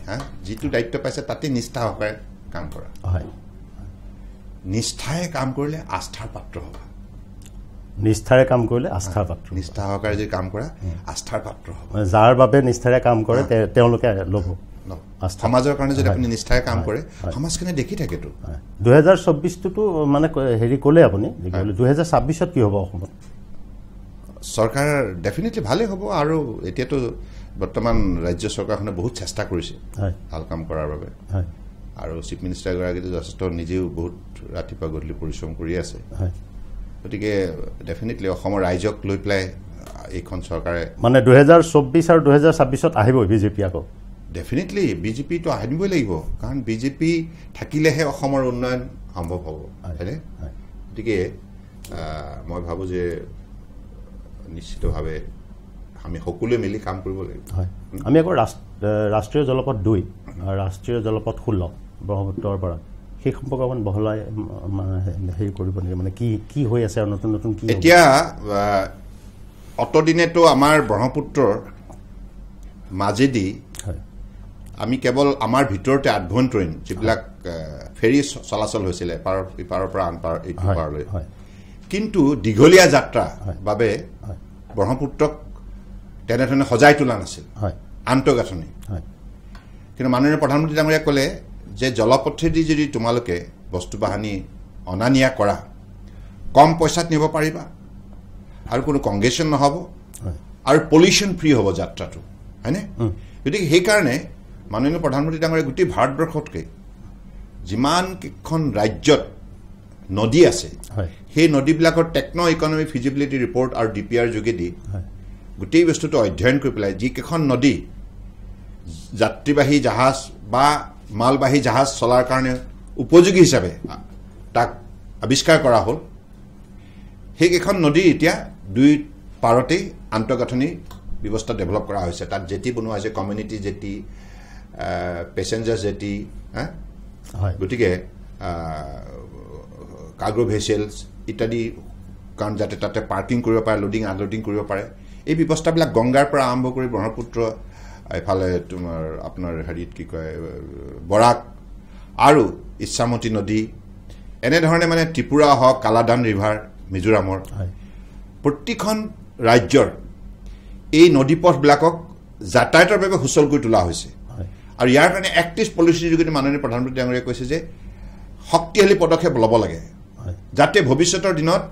যিটো দায়িত্ব পাইছা তাতে নিষ্ঠা সহকাৰে কাম কৰা নিষ্ঠাৰে কাম কৰিলে আস্থাৰ পাত্ৰ হ'বা নিষ্ঠাৰে কাম কৰিলে আস্থাৰ পাত্ৰ নিষ্ঠা সহকাৰে যদি কাম কৰা আস্থাৰ পাত্ৰ হ'ব যাৰ বাবে নিষ্ঠাৰে কাম কৰে তেওঁলোকে ল'ব সমাজৰ কাৰণে যদি আপুনি নিষ্ঠাৰে কাম কৰে সমাজখনে দেখি থাকেতো 2024টোতো মানে হেৰি ক'লে আপুনি 2026ত কি হ'ব অসমত চৰকাৰ ডেফিনেটলি ভালেই হ'ব আৰু এতিয়াতো বৰ্তমান ৰাজ্য চৰকাৰখনে বহুত চেষ্টা কৰিছে ভাল কাম কৰাৰ বাবে আৰু চিফ মিনিষ্টাৰগৰাকীয়ে যথেষ্ট নিজেও বহুত ৰাতিপুৱা গধূলি পৰিশ্ৰম কৰি আছে গতিকে ডেফিনেটলি অসমৰ ৰাইজক লৈ পেলাই এইখন চৰকাৰে মানে 2024 আৰু 2026ত আহিব বিজেপি আকৌ ডেফিনেটলি বিজেপি তো আনিবই লাগিব কাৰণ বিজেপি থাকিলেহে অসমৰ উন্নয়ন সম্ভৱ হ'ব হয়নে গতিকে মই ভাবোঁ যে নিশ্চিতভাৱে আমি সকলোৱে মিলি কাম কৰিব লাগিব আমি আকৌ ৰাষ্ট্ৰীয় জলপথ 2 আৰু ৰাষ্ট্ৰীয় জলপথ 16 ব্ৰহ্মপুত্ৰৰ পৰা সেই সম্পৰ্কে অকণ বহলাই হেৰি কৰিব নেকি মানে কি হৈ আছে আৰু নতুন নতুন কি এতিয়া অতদিনেতো আমাৰ ব্ৰহ্মপুত্ৰৰ মাজেদি আমি কেৱল আমাৰ ভিতৰতে আভ্যন্তৰীণ যিবিলাক ফেৰী চলাচল হৈছিলে ইপাৰৰ পৰা আনপাৰ এইটো পাৰলৈ কিন্তু দীঘলীয়া যাত্ৰা বাবে ব্ৰহ্মপুত্ৰক তেনেধৰণে সজাই তোলা নাছিল আন্তঃগাঁথনি কিন্তু মাননীয় প্ৰধানমন্ত্ৰী ডাঙৰীয়াই ক'লে যে জলপথেদি যদি তোমালোকে বস্তু বাহানি অনা নিয়া কৰা কম পইচাত নিব পাৰিবা আৰু কোনো কংগেশ্যন নহ'ব আৰু পলিউশ্যন ফ্ৰী হ'ব যাত্ৰাটো হয়নে গতিকে সেইকাৰণে মাননীয় প্ৰধানমন্ত্ৰী ডাঙৰীয়াই গোটেই ভাৰতবৰ্ষতকৈ যিমান কেইখন ৰাজ্যত নদী আছে সেই নদীবিলাকৰ টেকনো ইকনমিক ফিজিবিলিটি ৰিপৰ্ট আৰু DPR যোগেদি গোটেই বস্তুটো অধ্যয়ন কৰি পেলাই যিকেইখন নদী যাত্ৰীবাহী জাহাজ বা মালবাহী জাহাজ চলাৰ কাৰণে উপযোগী হিচাপে তাক আৱিষ্কাৰ কৰা হ'ল সেইকেইখন নদী এতিয়া দুই পাৰতেই আন্তঃগাঁথনি ব্যৱস্থা ডেভেলপ কৰা হৈছে তাত জেটি বনোৱা হৈছে কমিউনিটি জেটি পেচেঞ্জাৰ জেটি গতিকে কাৰ্গো ভেছেলছ ইত্যাদি কাৰণ যাতে তাতে পাৰ্কিং কৰিব পাৰে লোডিং আনলোডিং কৰিব পাৰে এই ব্যৱস্থাবিলাক গংগাৰ পৰা আৰম্ভ কৰি ব্ৰহ্মপুত্ৰ এফালে তোমাৰ আপোনাৰ হেৰিত কি কয় বৰাক আৰু ইচ্ছামতী নদী এনেধৰণে মানে ত্ৰিপুৰা হওক কালাদান ৰিভাৰ মিজোৰামৰ প্ৰতিখন ৰাজ্যৰ এই নদীপথবিলাকক যাতায়াতৰ বাবে সুচল কৰি তোলা হৈছে আৰু ইয়াৰ কাৰণে এক্টিভ পলিচিৰ যোগেদি মাননীয় প্ৰধানমন্ত্ৰী ডাঙৰীয়াই কৈছে যে শক্তিশালী পদক্ষেপ ল'ব লাগে যাতে ভৱিষ্যতৰ দিনত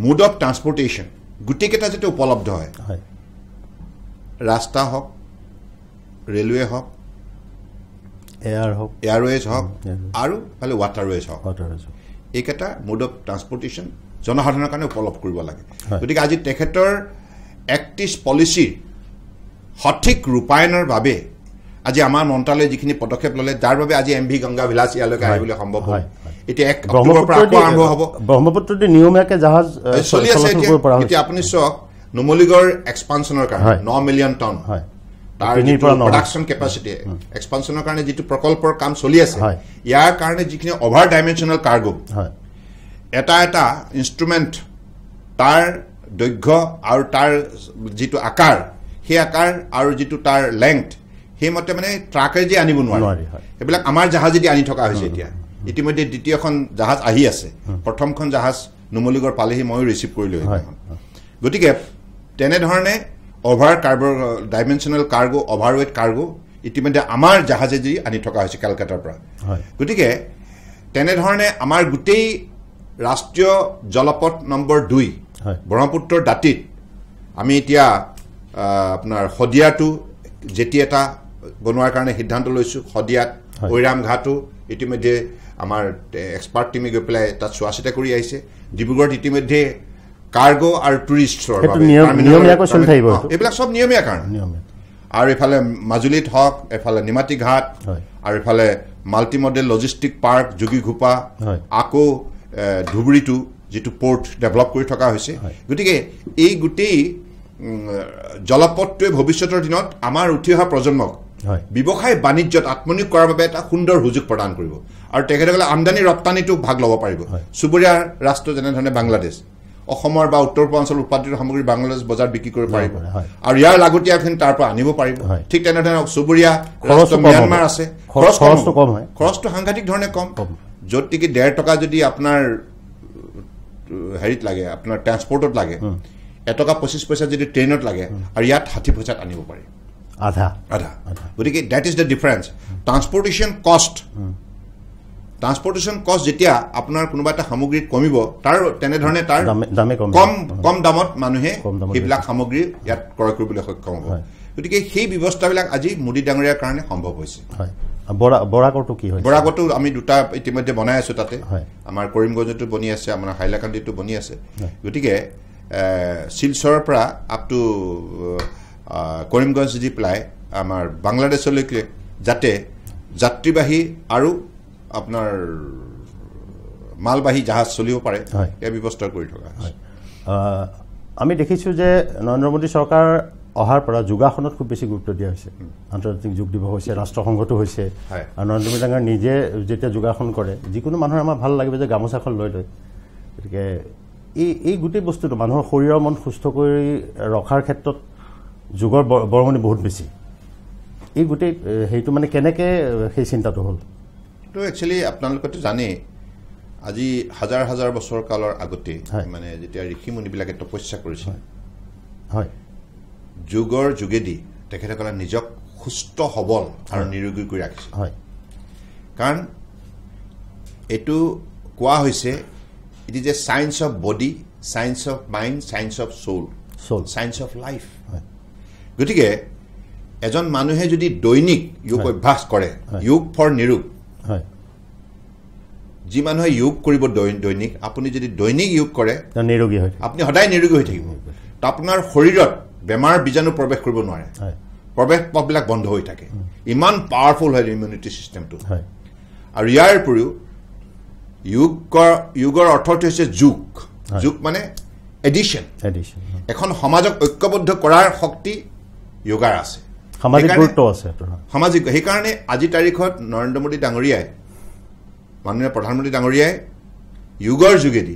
মোড অফ ট্ৰান্সপৰ্টেশ্যন গোটেইকেইটা যাতে উপলব্ধ হয় ৰাস্তা হওক ৰেলৱে হওক এয়াৰৱেজ হওক আৰু ফালে ৱাটাৰৱেজ হওক এইকেইটা মোড অফ ট্ৰান্সপৰ্টেশ্যন জনসাধাৰণৰ কাৰণে উপলব্ধ কৰিব লাগে গতিকে আজি তেখেতৰ এক্টিভ পলিচিৰ সঠিক ৰূপায়ণৰ বাবে আজি আমাৰ মন্ত্ৰালয়ে যিখিনি পদক্ষেপ ল'লে যাৰ বাবে আজি MV গংগা ভিলাস ইয়ালৈকে আহিবলৈ সম্ভৱ হ'ল এতিয়া 1 অক্টোবৰৰ পৰা আকৌ আৰম্ভ হ'ব ব্ৰহ্মপুত্ৰতে নিয়মীয়াকৈ জাহাজ চলি আছে এতিয়া আপুনি চাওক নুমলীগড় এক্সপানশ্যনৰ কাৰণে 9 মিলিয়ন টন তাৰ প্ৰডাকশ্যন কেপাচিটি এক্সপানশ্যনৰ কাৰণে যিটো প্ৰকল্পৰ কাম চলি আছে ইয়াৰ কাৰণে যিখিনি অভাৰ ডাইমেনশ্যনেল কাৰ্গো এটা এটা ইনষ্ট্ৰুমেণ্ট তাৰ দৈৰ্ঘ্য আৰু তাৰ যিটো আকাৰ সেই আকাৰ আৰু যিটো তাৰ লেংথ সেইমতে মানে ট্ৰাকেদি আনিব নোৱাৰে এইবিলাক আমাৰ জাহাজেদি আনি থকা হৈছে এতিয়া ইতিমধ্যে দ্বিতীয়খন জাহাজ আহি আছে প্ৰথমখন জাহাজ নুমলীগড় পালেহি ময়ো ৰিচিভ কৰিলোঁ গতিকে তেনেধৰণে over dimensional cargo overweight cargo ইতিমধ্যে আমাৰ জাহাজেদি আনি থকা হৈছে কলকাতাৰ পৰা গতিকে তেনেধৰণে আমাৰ গোটেই ৰাষ্ট্ৰীয় জলপথ নম্বৰ 2 ব্ৰহ্মপুত্ৰৰ দাঁতিত আমি এতিয়া আপোনাৰ শদিয়াটো জেটি এটা বনোৱাৰ কাৰণে সিদ্ধান্ত লৈছোঁ শদিয়াত ঐৰাম ঘাটো ইতিমধ্যে আমাৰ এক্সপাৰ্ট টিমে গৈ পেলাই তাত চোৱা চিতা কৰি আহিছে ডিব্ৰুগড়ত ইতিমধ্যে কাৰ্গো আৰু টুৰিষ্টৰ বাবে এইবিলাক চব নিয়মীয়া কাৰণ আৰু এফালে মাজুলীত হওক এফালে নিমাতী ঘাট আৰু এফালে multi modal logistic park Jogighopa আকৌ ধুবুৰীটো যিটো পোৰ্ট ডেভেলপ কৰি থকা হৈছে গতিকে এই গোটেই জলপথটোৱে ভৱিষ্যতৰ দিনত আমাৰ উঠি অহা প্ৰজন্মক ব্যৱসায় বাণিজ্যত আত্মনিয়োগ কৰাৰ বাবে এটা সুন্দৰ সুযোগ প্ৰদান কৰিব আৰু তেখেতসকলে আমদানি ৰপ্তানিটো ভাগ ল'ব পাৰিব চুবুৰীয়া ৰাষ্ট্ৰ যেনেধৰণে বাংলাদেশ অসমৰ বা উত্তৰ পূৰ্বাঞ্চল উৎপাদিত সামগ্ৰী বাংলাদেশ বজাৰ বিক্ৰী কৰিব পাৰিব আৰু ইয়াৰ লাগতিয়ালখিনি তাৰ পৰা আনিব পাৰিব ঠিক তেনেধৰণে চুবুৰীয়া ৰাষ্ট্ৰ ম্যানমাৰ আছে খৰচটো সাংঘাতিক ধৰণে কম য'ত নেকি 1.5 টকা যদি আপোনাৰ হেৰিত লাগে আপোনাৰ ট্ৰান্সপৰ্টত লাগে 1 টকা 25 পইচা যদি ট্ৰেইনত লাগে আৰু ইয়াত 60 পইচাত আনিব পাৰি আধা গতিকে that is the difference transportation কষ্ট যেতিয়া আপোনাৰ কোনোবা এটা সামগ্ৰী কমিব তাৰ তেনেধৰণে তাৰ কম দামত মানুহে সেইবিলাক সামগ্ৰী ইয়াত ক্ৰয় কৰিবলৈ সক্ষম হ'ব গতিকে সেই ব্যৱস্থাবিলাক আজি মোদী ডাঙৰীয়াৰ কাৰণে সম্ভৱ হৈছে বৰাকটো কি হয় বৰাকটো আমি দুটা ইতিমধ্যে বনাই আছো তাতে আমাৰ কৰিমগঞ্জতো বনি আছে আমাৰ হাইলাকান্দিতো বনি আছে গতিকে শিলচৰৰ পৰা আপ টু কৰিমগঞ্জ দি পেলাই আমাৰ বাংলাদেশলৈকে যাতে যাত্ৰীবাহী আৰু আপোনাৰ মালবাহী জাহাজ চলিব পাৰে এই ব্যৱস্থা কৰি থকা হৈছে আমি দেখিছোঁ যে নৰেন্দ্ৰ মোদী চৰকাৰ অহাৰ পৰা যোগাসনত খুব বেছি গুৰুত্ব দিয়া হৈছে আন্তৰ্জাতিক যোগ দিৱস হৈছে ৰাষ্ট্ৰসংঘটো হৈছে আৰু নৰেন্দ্ৰ মোদী ডাঙৰ নিজে যেতিয়া যোগাসন কৰে যিকোনো মানুহৰ আমাৰ ভাল লাগিব যে গামোচাখন লৈ লয় গতিকে এই গোটেই বস্তুটো মানুহৰ শৰীৰৰ মন সুস্থ কৰি ৰখাৰ ক্ষেত্ৰত যোগৰ বৰঙণি বহুত বেছি এই গোটেই সেইটো মানে কেনেকৈ সেই চিন্তাটো হ'ল তো একচুৱেলি আপোনালোকেতো জানেই আজি হাজাৰ হাজাৰ বছৰ কালৰ আগতে মানে যেতিয়া ঋষি মুনিবিলাকে তপস্যা কৰিছিল হয় যোগৰ যোগেদি তেখেতসকলে নিজক সুস্থ সবল আৰু নিৰোগী কৰি ৰাখিছিল হয় কাৰণ এইটো কোৱা হৈছে it is a science of body science of mind science of soul science of life গতিকে এজন মানুহে যদি দৈনিক যোগ অভ্যাস কৰে যোগ ফৰ নিৰোগ যি মানুহে যোগ কৰিব দৈনিক আপুনি যদি দৈনিক যোগ কৰে নিৰোগী হয় আপুনি সদায় নিৰোগী হৈ থাকিব তো আপোনাৰ শৰীৰত বেমাৰ বীজাণু প্ৰৱেশ কৰিব নোৱাৰে প্ৰৱেশ পথবিলাক বন্ধ হৈ থাকে ইমান পাৱাৰফুল হয় ইমিউনিটি চিষ্টেমটো আৰু ইয়াৰ উপৰিও যোগৰ অৰ্থটো হৈছে যোগ যোগ মানে এডিশ্যন এখন সমাজক ঐক্যবদ্ধ কৰাৰ শক্তি যোগাৰ আছে সামাজিক গুৰুত্ব আছে সামাজিক সেইকাৰণে আজি তাৰিখত নৰেন্দ্ৰ মোদী ডাঙৰীয়াই মাননীয় প্ৰধানমন্ত্ৰী ডাঙৰীয়াই যোগৰ যোগেদি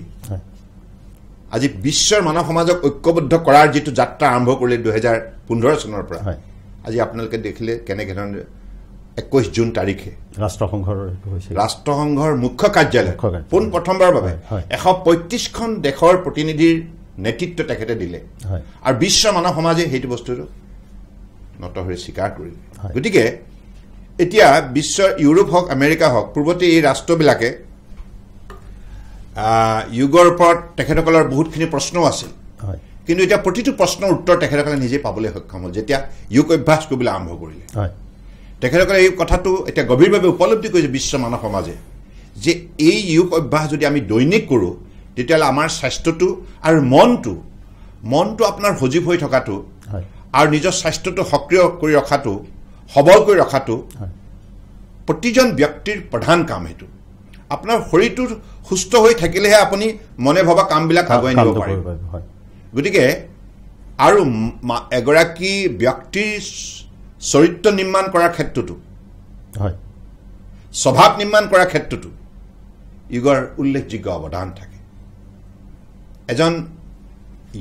আজি বিশ্বৰ মানৱ সমাজক ঐক্যবদ্ধ কৰাৰ যিটো যাত্ৰা আৰম্ভ কৰিলে 2015 চনৰ পৰা আজি আপোনালোকে দেখিলে কেনেকৈ ধৰণে 21 জুন তাৰিখে ৰাষ্ট্ৰসংঘৰ মুখ্য কাৰ্যালয় পোন প্ৰথমবাৰৰ বাবে 135খন দেশৰ প্ৰতিনিধিৰ নেতৃত্ব তেখেতে দিলে আৰু বিশ্বৰ মানৱ সমাজে সেইটো বস্তুটো নত হৈ স্বীকাৰ কৰিলে গতিকে এতিয়া বিশ্বৰ ইউৰোপ হওক আমেৰিকা হওক পূৰ্বতে এই ৰাষ্ট্ৰবিলাকে যোগৰ ওপৰত তেখেতসকলৰ বহুতখিনি প্ৰশ্ন আছিল কিন্তু এতিয়া প্ৰতিটো প্ৰশ্নৰ উত্তৰ তেখেতসকলে নিজে পাবলৈ সক্ষম হ'ল যেতিয়া যোগ অভ্যাস কৰিবলৈ আৰম্ভ কৰিলে তেখেতসকলে এই কথাটো এতিয়া গভীৰভাৱে উপলব্ধি কৰিছে বিশ্ব মানৱ সমাজে যে এই যোগ অভ্যাস যদি আমি দৈনিক কৰোঁ তেতিয়াহ'লে আমাৰ স্বাস্থ্যটো আৰু মনটো আপোনাৰ সজীৱ হৈ থকাটো আৰু নিজৰ স্বাস্থ্যটো সক্ৰিয় কৰি ৰখাটো সবল কৰি ৰখাটো প্ৰতিজন ব্যক্তিৰ প্ৰধান কাম সেইটো আপোনাৰ শৰীৰটো সুস্থ হৈ থাকিলেহে আপুনি মনে ভবা কামবিলাক আগুৱাই নিব পাৰিব গতিকে আৰু এগৰাকী ব্যক্তিৰ চৰিত্ৰ নিৰ্মাণ কৰাৰ ক্ষেত্ৰতো স্বভাৱ নিৰ্মাণ কৰাৰ ক্ষেত্ৰতো যোগৰ উল্লেখযোগ্য অৱদান থাকে এজন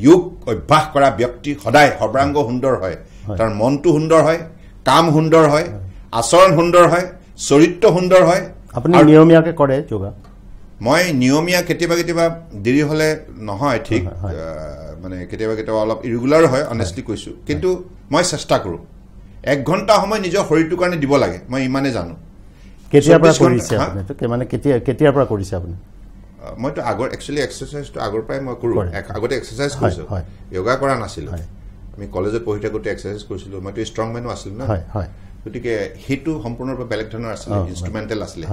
যোগ অভ্যাস কৰা ব্যক্তি সদায় সৰ্বাংগ সুন্দৰ হয় তাৰ মনটো সুন্দৰ হয় কাম সুন্দৰ হয় আচৰণ সুন্দৰ হয় চৰিত্ৰ সুন্দৰ হয় আপুনি নিয়মীয়াকৈ কৰে যোগা মই নিয়মীয়া কেতিয়াবা দেৰি হ'লে নহয় ঠিক মানে কেতিয়াবা অলপ ইৰেগুলাৰ হয় অনেষ্টলি কৈছোঁ কিন্তু মই চেষ্টা কৰোঁ 1 ঘণ্টা সময় নিজৰ শৰীৰটোৰ কাৰণে দিব লাগে মই ইমানে জানো কেতিয়াৰ পৰা কৰিছে মানে কেতিয়াৰ পৰা কৰিছে আপুনি মইতো আগৰ একচুৱেলি এক্সাৰচাইজটো আগৰ পৰাই মই কৰোঁ আগতে এক্সাৰচাইজ কৰিছোঁ যোগা কৰা নাছিলোঁ আমি কলেজত পঢ়ি থাকোঁতে এক্সাৰচাইজ কৰিছিলোঁ মইতো ষ্ট্ৰং মেনো আছিলোঁ না গতিকে সেইটো সম্পূৰ্ণৰূপে বেলেগ ধৰণৰ আছিলে ইনষ্ট্ৰুমেণ্টেল আছিলে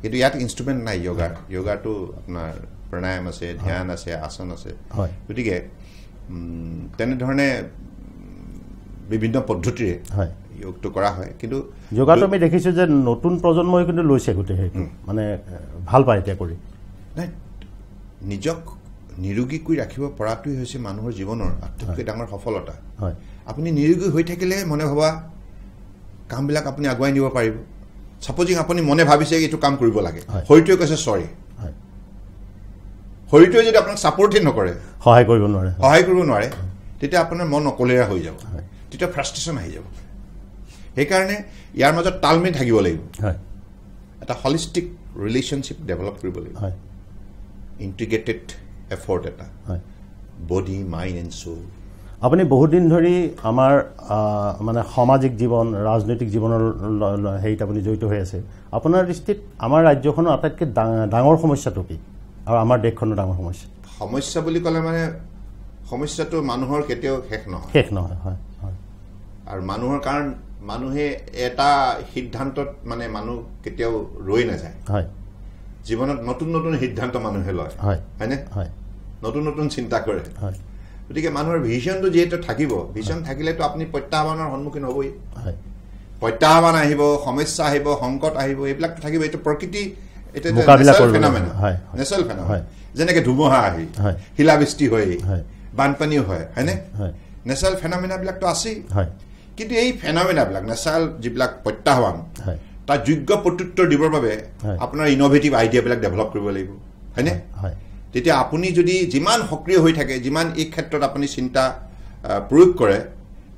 কিন্তু ইয়াত ইনষ্ট্ৰুমেণ্ট নাই যোগাটো আপোনাৰ প্ৰণায়াম আছে ধ্যান আছে আসন আছে গতিকে তেনেধৰণে বিভিন্ন পদ্ধতিৰে যোগটো কৰা হয় কিন্তু যোগাটো আমি দেখিছোঁ যে নতুন প্ৰজন্মই কিন্তু লৈছে গোটেই সেইটো মানে ভাল পায় এতিয়া কৰি নাই নিজক নিৰোগী কৰি ৰাখিব পৰাটোৱেই হৈছে মানুহৰ জীৱনৰ আটাইতকৈ ডাঙৰ সফলতা আপুনি নিৰোগী হৈ থাকিলে মনে ভবা কামবিলাক আপুনি আগুৱাই নিব পাৰিব ছাপোজিং আপুনি মনে ভাবিছে এইটো কাম কৰিব লাগে শৰীৰটোৱে কৈছে চৰি শৰীৰটোৱে যদি আপোনাক ছাপৰ্টে নকৰে সহায় কৰিব নোৱাৰে তেতিয়া আপোনাৰ মন অকলেৰা হৈ যাব তেতিয়া ফ্ৰাষ্ট্ৰেশ্যন আহি যাব সেইকাৰণে ইয়াৰ মাজত তালমিল থাকিব লাগিব এটা হলিষ্টিক ৰিলেশ্যনশ্বিপ ডেভেলপ কৰিব লাগিব ইণ্টিগ্ৰেটেড এফৰ্ট এটা বডি মাইণ্ড এণ্ড সোল আপুনি বহুত দিন ধৰি আমাৰ মানে সামাজিক জীৱন ৰাজনৈতিক জীৱনৰ হেৰিত আপুনি জড়িত হৈ আছে আপোনাৰ দৃষ্টিত আমাৰ ৰাজ্যখনৰ আটাইতকৈ ডাঙৰ সমস্যাটো কি আৰু আমাৰ দেশখনৰ ডাঙৰ সমস্যা বুলি ক'লে মানে সমস্যাটো মানুহৰ কেতিয়াও শেষ নহয় আৰু মানুহৰ কাৰণ মানুহে এটা সিদ্ধান্তত মানে মানুহ কেতিয়াও ৰৈ নাযায় জীৱনত নতুন সিদ্ধান্ত মানুহে লয় হয়নে নতুন চিন্তা কৰে গতিকে মানুহৰ ভিজনটো যেহেতু থাকিব ভিজন থাকিলেতো আপুনি প্ৰত্যাহ্বানৰ সন্মুখীন হ'বই প্ৰত্যাহ্বান আহিব সমস্যা আহিব সংকট আহিব এইবিলাক থাকিব এইটো প্ৰকৃতি এটা নেচাৰেল ফেনোমেনা নেচাৰেল ফেনোমেনা যেনেকৈ ধুমুহা আহি শিলাবৃষ্টি হয় বানপানীও হয় হয়নে নেচাৰেল ফেনোমেনাবিলাকতো আছেই কিন্তু এই ফেনোমেনাবিলাক নেচাৰেল যিবিলাক প্ৰত্যাহ্বান তাৰ যোগ্য প্ৰত্যুত্তৰ দিবৰ বাবে আপোনাৰ ইনোভেটিভ আইডিয়াবিলাক ডেভেলপ কৰিব লাগিব হয়নে তেতিয়া আপুনি যদি যিমান সক্ৰিয় হৈ থাকে যিমান এই ক্ষেত্ৰত আপুনি চিন্তা প্ৰয়োগ কৰে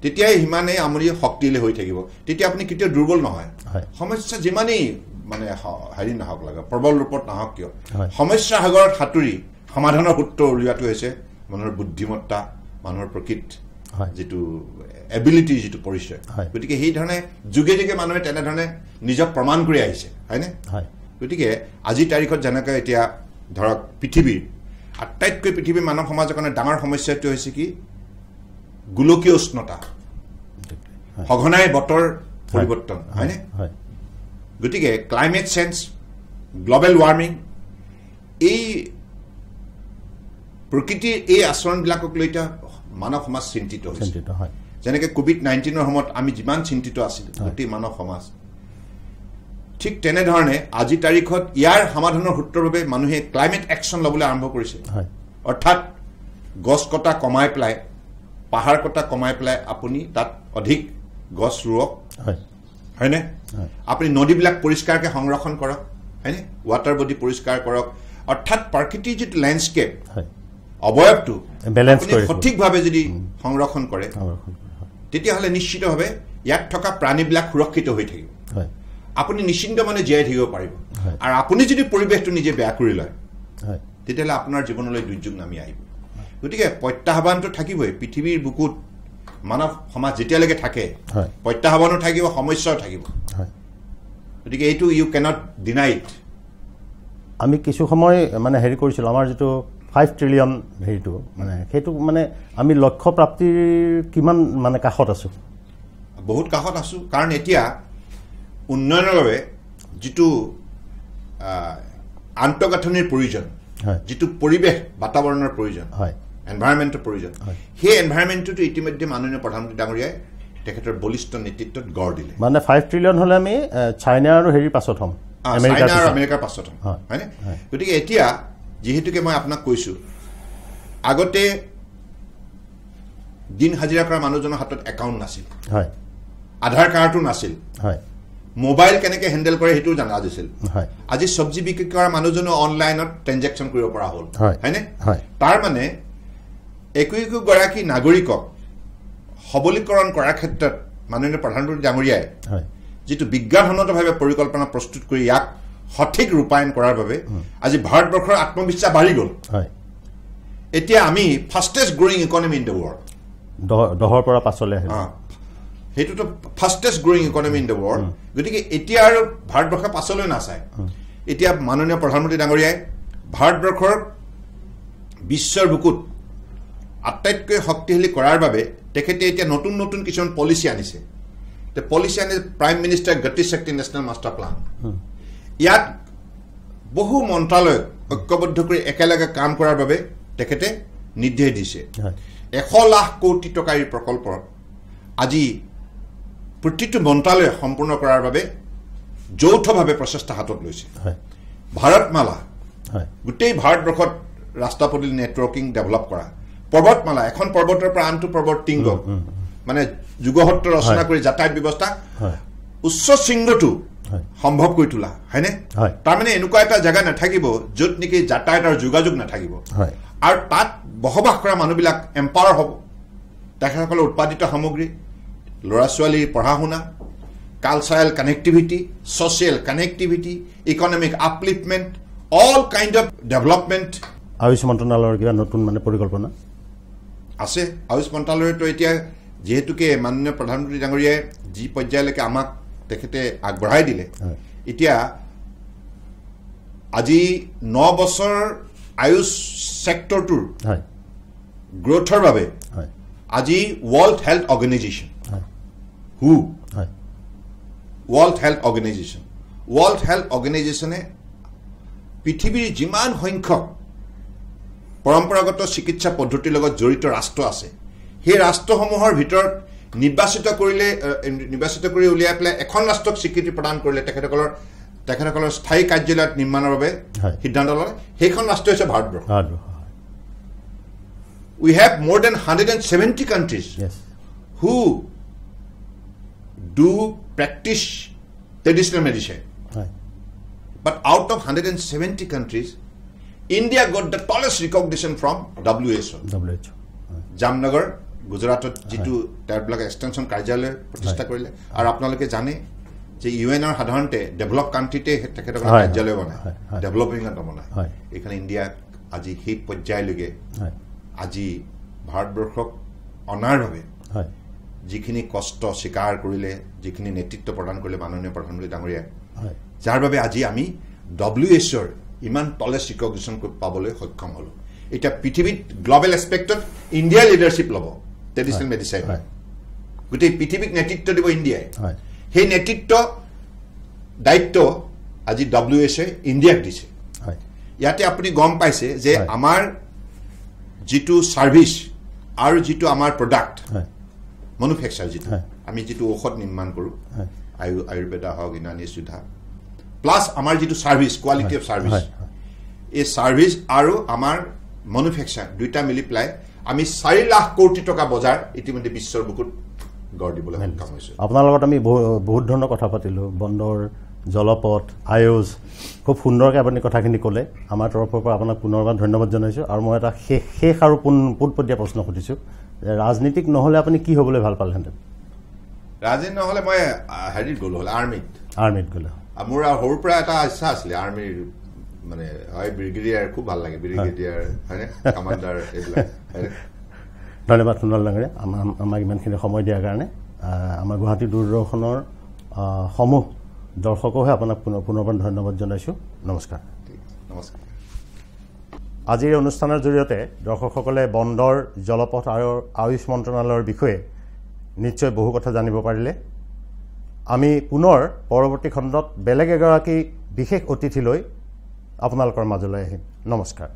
তেতিয়াই সিমানেই আপুনি শক্তিশালী হৈ থাকিব তেতিয়া আপুনি কেতিয়াও দুৰ্বল নহয় সমস্যা যিমানেই মানে হেৰি নাহক লাগে প্ৰবল ৰূপত নাহক কিয় সমস্যা সাগৰত সাঁতুৰি সমাধানৰ সূত্ৰ উলিওৱাটো হৈছে মানুহৰ বুদ্ধিমত্তা মানুহৰ প্ৰকৃত যেটো এবিলিটি যেটো পৰিচয় গতিকে সেই ধৰণে যুগে যুগে মানুহে তেনেধৰণে নিজক প্ৰমাণ কৰি আহিছে হয়নে গতিকে আজি তাৰিখত যেনেকৈ এতিয়া ধৰক পৃথিৱীৰ আটাইতকৈ পৃথিৱীৰ মানৱ সমাজৰ কাৰণে ডাঙৰ সমস্যাটো হৈছে কি গোলকীয় উষ্ণতা সঘনাই বতৰ পৰিৱৰ্তন হয়নে গতিকে ক্লাইমেট চেঞ্জ গ্লোবেল ৱাৰ্মিং এই প্ৰকৃতিৰ এই আচৰণবিলাকক লৈ মানৱ সমাজ চিন্তিত হৈছে যেনেকৈ কোভিড-19ৰ সময়ত আমি যিমান চিন্তিত আছিলোঁ গোটেই মানৱ সমাজ ঠিক তেনেধৰণে আজি তাৰিখত ইয়াৰ সমাধানৰ সূত্ৰৰ বাবে মানুহে ক্লাইমেট একশ্যন ল'বলৈ আৰম্ভ কৰিছে অৰ্থাৎ গছ কটা কমাই পেলাই পাহাৰ কটা কমাই পেলাই আপুনি তাত অধিক গছ ৰুৱক হয়নে আপুনি নদীবিলাক পৰিষ্কাৰকৈ সংৰক্ষণ কৰক হয়নে ৱাটাৰ বডি পৰিষ্কাৰ কৰক অৰ্থাৎ প্ৰকৃতিৰ যিটো লেণ্ডস্কেপ অৱয়বটো আপুনি সঠিকভাৱে যদি সংৰক্ষণ কৰে তেতিয়াহ'লে নিশ্চিতভাৱে ইয়াত থকা প্ৰাণীবিলাক সুৰক্ষিত হৈ থাকিব আপুনি নিশ্চিন্ত মানে জীয়াই থাকিব পাৰিব আৰু আপুনি যদি পৰিৱেশটো নিজে বেয়া কৰি লয় তেতিয়াহ'লে আপোনাৰ জীৱনলৈ দুৰ্যোগ নামি আহিব গতিকে প্ৰত্যাহ্বানটো থাকিবই পৃথিৱীৰ বুকুত মানৱ সমাজ যেতিয়ালৈকে থাকে প্ৰত্যাহ্বানো থাকিব সমস্যাও থাকিব গতিকে এইটো ইউ কেনট ডিনাই ইট আমি কিছু সময় মানে হেৰি কৰিছিলোঁ আমাৰ যিটো 5 ট্ৰিলিয়ন হেৰিটো মানে সেইটো মানে আমি লক্ষ্য প্ৰাপ্তিৰ কিমান মানে কাষত আছোঁ বহুত কাষত আছোঁ কাৰণ এতিয়া উন্নয়নৰ বাবে যিটো আন্তঃগাঁথনিৰ প্ৰয়োজন যিটো পৰিৱেশ বাতাবৰণৰ প্ৰয়োজন এনভাইৰনমেণ্টৰ প্ৰয়োজন সেই এনভাইৰনমেণ্টটো ইতিমধ্যে মাননীয় প্ৰধানমন্ত্ৰী ডাঙৰীয়াই তেখেতৰ বলিষ্ঠ নেতৃত্বত গঢ় দিলে মানে 5 ট্ৰিলিয়ন হ'লে আমি চাইনা আৰু হেৰিৰ পাছত হ'ম চাইনা আৰু আমেৰিকাৰ পাছত হ'ম হয়নে গতিকে এতিয়া যিহেতুকে মই আপোনাক কৈছোঁ আগতে দিন হাজিৰা কৰা মানুহজনৰ হাতত একাউণ্ট নাছিল আধাৰ কাৰ্ডো নাছিল মোবাইল কেনেকৈ হেণ্ডেল কৰে সেইটোও জনা দিছিল আজি চব্জি বিক্ৰী কৰা মানুহজনো অনলাইনত ট্ৰেঞ্জেকশ্যন কৰিব পৰা হ'ল হয়নে তাৰ মানে একোগৰাকী নাগৰিকক সবলীকৰণ কৰাৰ ক্ষেত্ৰত মাননীয় প্ৰধানমন্ত্ৰী ডাঙৰীয়াই যিটো বিজ্ঞানসন্মতভাৱে পৰিকল্পনা প্ৰস্তুত কৰি ইয়াক সঠিক ৰূপায়ণ কৰাৰ বাবে আজি ভাৰতবৰ্ষৰ আত্মবিশ্বাস বাঢ়ি গ'ল এতিয়া আমি fastest growing economy in the world 10ৰ পৰা 5লৈ সেইটোতো fastest growing economy in the world গতিকে এতিয়া আৰু ভাৰতবৰ্ষ পাছলৈ নাচায় এতিয়া মাননীয় প্ৰধানমন্ত্ৰী ডাঙৰীয়াই ভাৰতবৰ্ষৰ বিশ্বৰ বুকুত আটাইতকৈ শক্তিশালী কৰাৰ বাবে তেখেতে এতিয়া নতুন নতুন কিছুমান পলিচি আনিছে পলিচি আনি প্ৰাইম মিনিষ্টাৰ গতি শক্তি নেশ্যনেল মাষ্টাৰ প্লান ইয়াত বহু মন্ত্ৰালয়ক ঐক্যবদ্ধ কৰি একেলগে কাম কৰাৰ বাবে তেখেতে নিৰ্দেশ দিছে 100 লাখ কোটি টকাৰ এই প্ৰকল্প আজি প্ৰতিটো মন্ত্ৰালয়ে সম্পূৰ্ণ কৰাৰ বাবে যৌথভাৱে প্ৰচেষ্টা হাতত লৈছে ভাৰতমালা গোটেই ভাৰতবৰ্ষত ৰাস্তা পদূলি নেটৱৰ্কিং ডেভেলপ কৰা পৰ্বতমালা এখন পৰ্বতৰ পৰা আনটো পৰ্বত শৃংগ মানে যুগসত্ৰ ৰচনা কৰি যাতায়াত ব্যৱস্থা উচ্চ শৃংগটো সম্ভৱ কৰি তোলা হয়নে তাৰমানে এনেকুৱা এটা জেগা নাথাকিব য'ত নেকি যাতায়াত আৰু যোগাযোগ নাথাকিব আৰু তাত বসবাস কৰা মানুহবিলাক এম্পাৱাৰ হ'ব তেখেতসকলৰ উৎপাদিত সামগ্ৰী ল'ৰা ছোৱালীৰ পঢ়া শুনা cultural connectivity social connectivity economic upliftment all kind of development Ayush মন্ত্ৰণালয়ৰ কিবা নতুন মানে পৰিকল্পনা আছে আয়ুষ মন্ত্ৰালয়তো এতিয়া যিহেতুকে মাননীয় প্ৰধানমন্ত্ৰী ডাঙৰীয়াই যি পৰ্যায়লৈকে আমাক তেখেতে আগবঢ়াই দিলে এতিয়া আজি 9 বছৰ আয়ুষ ছেক্টৰটোৰ গ্ৰোথৰ বাবে আজি world health organisation world health অৰ্গেনাইজেশ্যনে পৃথিৱীৰ যিমান সংখ্যক পৰম্পৰাগত চিকিৎসা পদ্ধতিৰ লগত জড়িত ৰাষ্ট্ৰ আছে সেই ৰাষ্ট্ৰসমূহৰ ভিতৰত নিৰ্বাচিত কৰি উলিয়াই পেলাই এখন ৰাষ্ট্ৰক স্বীকৃতি প্ৰদান কৰিলে তেখেতসকলৰ স্থায়ী কাৰ্যালয় নিৰ্মাণৰ বাবে সিদ্ধান্ত লয় সেইখন ৰাষ্ট্ৰ হৈছে Bharatvarsha we have more than 170 countries who do practice traditional medicine but out of 170 countries India got the tallest recognition from WHO Jamnagar Gujarat jitu tablock extension karjalay pratishtha korile ar apnaloke jane je UN ar sadharante develop country te tekhetokor karjalay banay developing and banay ekhane India aji hit porjay loge aji ভাৰতবৰ্ষক অনাৰভাৱে যিখিনি কষ্ট স্বীকাৰ কৰিলে যিখিনি নেতৃত্ব প্ৰদান কৰিলে মাননীয় প্ৰধানমন্ত্ৰী ডাঙৰীয়া যাৰ বাবে আজি আমি WHO ইমান তলেছ ৰিকগনিশ্যন পাবলৈ সক্ষম হলো এটা পৃথিৱীত গ্লোবাল এস্পেক্টত ইণ্ডিয়া লিডাৰশ্বিপ ল'ব ট্ৰেডিশনেল মেডিচিন গোটেই পৃথিৱীক নেতৃত্ব দিব ইণ্ডিয়াই সেই নেতৃত্ব দায়িত্ব আজি WHO ইণ্ডিয়াক দিছে ইয়াতে আপুনি গম পাইছে যে আমাৰ যিটো সাৰ্ভিস আৰু যিটো আমাৰ প্ৰডাক্ট ম্যানুফ্যাকচাৰ যিটো আমি যিটো ঔষধ নিৰ্মাণ কৰো আয়ুৰ্বেদা হওক ইনানি সুধা প্লাস আমাৰ যিটো সাৰ্ভিস কোৱালিটি অফ সাৰ্ভিস এই সাৰ্ভিস আৰু আমাৰ ম্যানুফ্যাকচাৰ দুইটা মিলি প্লাই আমি 4 লাখ কোটি টকা বজাৰ ইতিমধ্যে বিশ্বৰ বুকুত গঢ় দিবলৈ সক্ষম হৈছো আপোনাৰ লগত আমি বহুত ধৰণৰ কথা পাতিলো বন্দৰ জলপথ আয়ুষ খুব সুন্দৰকৈ আপুনি কথাখিনি ক'লে আমাৰ তৰফৰ পৰা আপোনাক পুনৰবাৰ ধন্যবাদ জনাইছো আৰু মই এটা শেষ আৰু পোনপটীয়া প্ৰশ্ন সুধিছো যে ৰাজনীতিক নহলে আপুনি কি হ'বলৈ ভাল পালেহেঁতেন ৰাজনীতি নহলে মই হেৰিত গ'লো হল আৰ্মিত গ'লো মোৰ সৰুৰ পৰা এটা ইচ্ছা আছিলে আৰ্মিৰ মানে হয় ব্ৰিগেডিয়াৰ খুব ভাল লাগে ব্ৰিগেডিয়াৰ হয়নে কমান্ডাৰ এইবিলাক ধন্যবাদ সুন্দৰ ডাঙৰীয়া আমাক ইমানখিনি সময় দিয়াৰ কাৰণে আমাৰ গুৱাহাটী দূৰদৰ্শনৰ সমূহ দৰ্শকহে আপোনাক পুনৰবাৰ ধন্যবাদ জনাইছো নমস্কাৰ আজিৰ অনুষ্ঠানৰ জৰিয়তে দৰ্শকসকলে বন্দৰ জলপথ আৰু আয়ুষ মন্ত্ৰালয়ৰ বিষয়ে নিশ্চয় বহু কথা জানিব পাৰিলে আমি পুনৰ পৰৱৰ্তী খণ্ডত বেলেগ এগৰাকী বিশেষ অতিথি লৈ আপোনালোকৰ মাজলৈ আহিম নমস্কাৰ